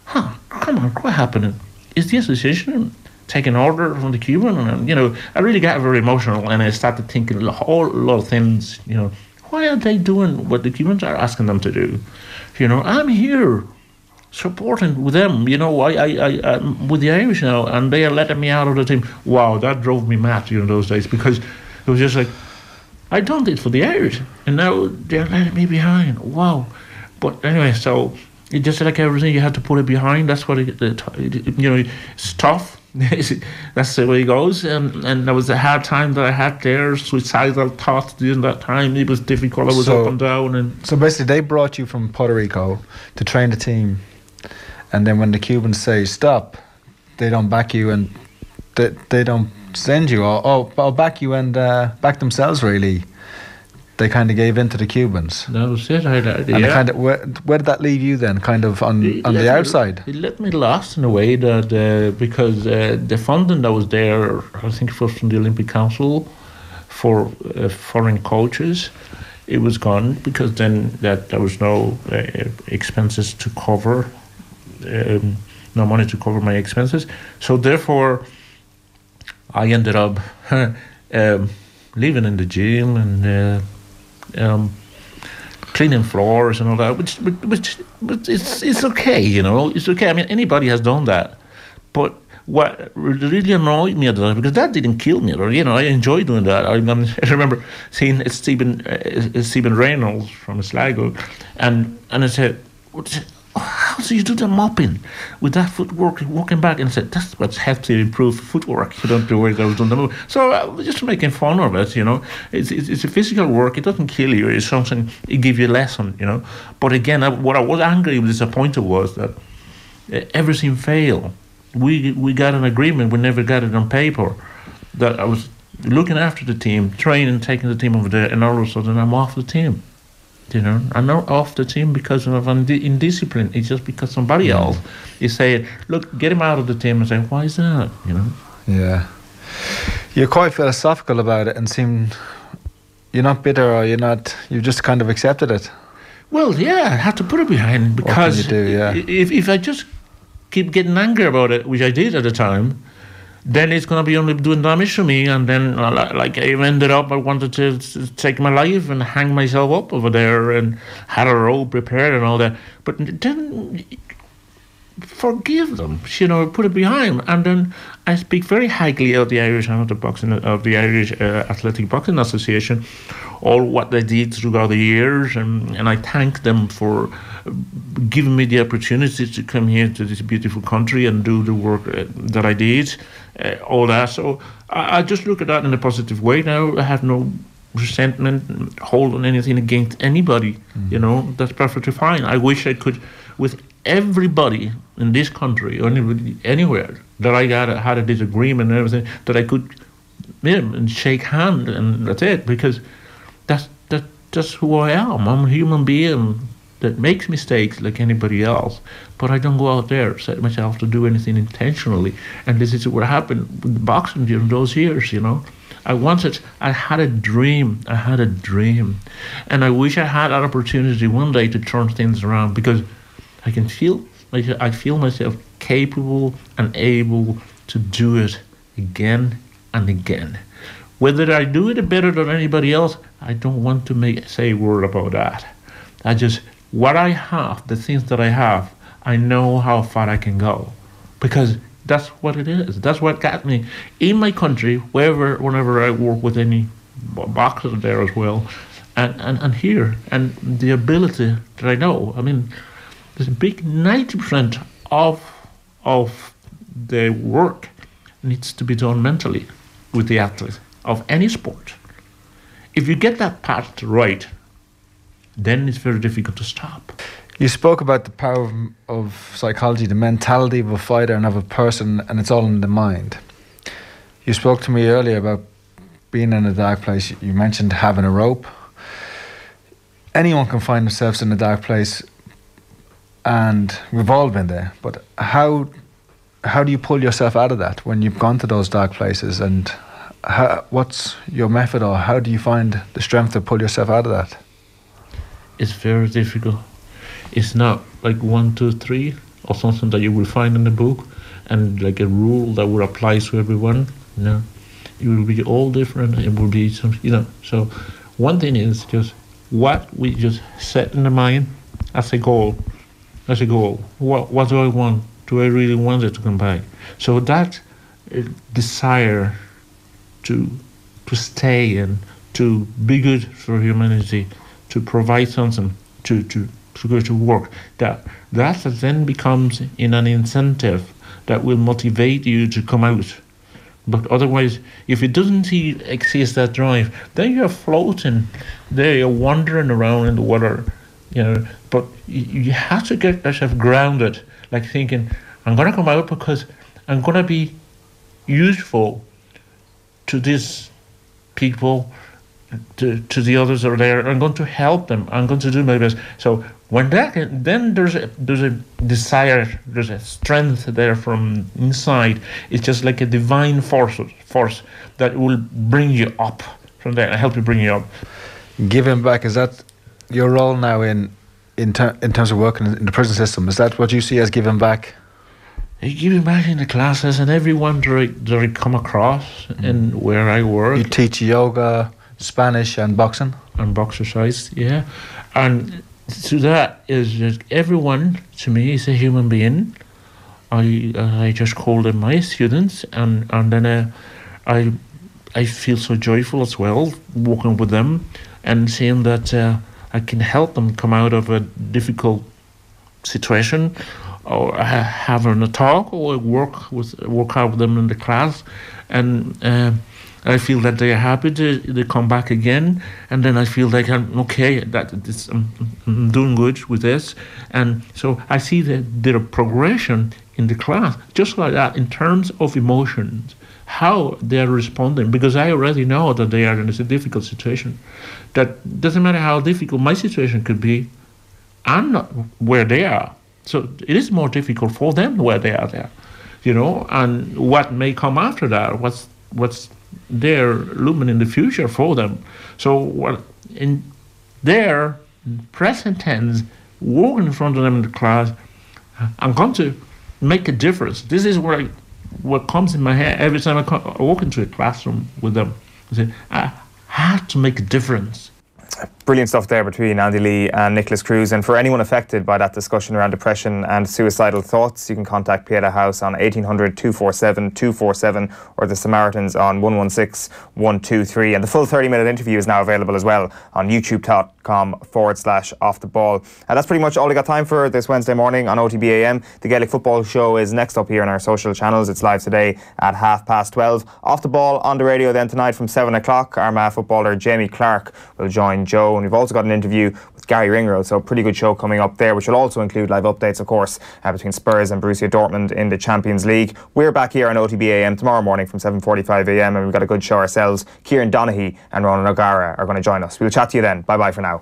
come on, what happened? Is the association taking order from the Cuban? And you know, I really got very emotional, and I started thinking a whole lot of things. You know, why are they doing what the Cubans are asking them to do? You know, I'm here supporting with them, you know, I'm with the Irish now, and they are letting me out of the team. Wow, that drove me mad during those days, because it was just like, I done it for the Irish, and now they're letting me behind. Wow. But anyway, so it's just like everything, you have to put it behind. That's what you know, it's tough. That's the way it goes. And there was a hard time that I had there, suicidal thoughts during that time. It was difficult. I was up and down. And so basically they brought you from Puerto Rico to train the team, and then when the Cubans say stop, they don't back you, and they don't send you, or back you and back themselves, really. They kind of gave in to the Cubans. That was it. And kind of, where did that leave you then, kind of on the outside? It let me lost in a way that because the funding that was there, I think it was from the Olympic Council for foreign coaches, it was gone, because then there was no expenses to cover, no money to cover my expenses. So therefore, I ended up living in the gym and cleaning floors and all that, which it's okay, you know, it's okay. I mean, anybody has done that. But what really annoyed me at the time, because that didn't kill me, or you know, I enjoyed doing that. I remember seeing Stephen Reynolds from Sligo, and I said, how do you do the mopping with that footwork walking back? And I said, that's what's helped to improve footwork. You don't do where I was doing the move. So I was just making fun of it, you know. It's a physical work. It doesn't kill you. It's something, it gives you a lesson, you know. But again, what I was angry and disappointed was that everything failed. We got an agreement. We never got it on paper. That I was looking after the team, training, taking the team over there, and all of a sudden I'm off the team. You know, I'm not off the team because of indiscipline. It's just because somebody else is saying, look, get him out of the team, and say, why is that? You know? Yeah. You're quite philosophical about it, and you're not bitter, or you've just kind of accepted it. Well, yeah, I have to put it behind, because what can you do, yeah. if I just keep getting angry about it, which I did at the time, then it's going to be only doing damage to me. And then, like, I ended up, I wanted to take my life and hang myself up over there, and had a rope prepared and all that. But then forgive them, put it behind. And then I speak very highly of the Irish Amateur Boxing, of the Irish Athletic Boxing Association, all what they did throughout the years, and I thank them for giving me the opportunity to come here to this beautiful country and do the work that I did, all that. So I just look at that in a positive way now. I have no resentment, holding anything against anybody. That's perfectly fine. I wish I could, with everybody in this country or anywhere that I had a disagreement and everything, that I could and shake hand, and that's it, because that's who I am. I'm a human being that makes mistakes like anybody else, but I don't go out there set myself to do anything intentionally. And this is what happened with boxing during those years. I had a dream, and I wish I had that opportunity one day to turn things around, because I feel myself capable and able to do it again and again. Whether I do it better than anybody else, I don't want to say a word about that. What I have, the things that I have, I know how far I can go, because that's what it is. That's what got me in my country, whenever I work with any boxers there as well, and here, and the ability that I know. I mean, there's a big 90% of the work needs to be done mentally with the athlete of any sport. If you get that part right, then it's very difficult to stop. You spoke about the power of psychology, the mentality of a fighter and of a person, and it's all in the mind. You spoke to me earlier about being in a dark place. You mentioned having a rope. Anyone can find themselves in a dark place, and we've all been there. But how do you pull yourself out of that when you've gone to those dark places? And what's your method, or how do you find the strength to pull yourself out of that? It's very difficult. It's not like 1, 2, 3 or something that you will find in the book and like a rule that will apply to everyone. It will be all different. It will be some, So one thing is just what we just set in the mind as a goal. What do I want? Do I really want it to come back? So that desire to stay and to be good for humanity, to provide something, to go to work, that then becomes in an incentive that will motivate you to come out. But otherwise, if it doesn't exist, that drive, then you're floating there, you're wandering around in the water, but you have to get yourself grounded, like thinking, I'm going to come out because I'm going to be useful to these people, to the others that are there. I'm going to help them. I'm going to do my best. So when then there's a desire, there's a strength there from inside. It's just like a divine force that will bring you up from there and help you bring you up. Giving back, is that your role now in terms of working in the prison system? Is that what you see as giving back? Giving back in the classes and everyone that I come across and where I work. You teach yoga, Spanish and boxing? And boxercise, yeah. And so that is just everyone to me is a human being. I just call them my students, and then I feel so joyful as well working with them and seeing that I can help them come out of a difficult situation, or having a talk, or work out with them in the class, and I feel that they are happy to come back again, and then I feel like I'm okay, I'm doing good with this, and so I see the progression in the class, just like that, in terms of emotions, how they are responding, because I already know that they are in a difficult situation. That doesn't matter how difficult my situation could be, I'm not where they are. So it is more difficult for them where they are there, and what may come after that, what's there looming in the future for them. So in their present tense, walking in front of them in the class, I'm going to make a difference. This is what comes in my head every time I walk into a classroom with them. I say, I have to make a difference. Brilliant stuff there between Andy Lee and Nicholas Cruz. And for anyone affected by that discussion around depression and suicidal thoughts, you can contact Pieta House on 1800 247 247 or the Samaritans on 116 123. And the full 30-minute interview is now available as well on youtube.com/offtheball. And that's pretty much all we got time for this Wednesday morning on OTB AM. The Gaelic Football Show is next up here on our social channels. It's live today at 12:30. Off the Ball on the radio then tonight from 7 o'clock. Armagh footballer Jamie Clark will join Joe. And we've also got an interview with Gary Ringrose, so a pretty good show coming up there, which will also include live updates, of course, between Spurs and Borussia Dortmund in the Champions League. We're back here on OTB AM tomorrow morning from 7:45 AM, and we've got a good show ourselves. Kieran Donaghy and Ronan O'Gara are going to join us. We'll chat to you then. Bye-bye for now.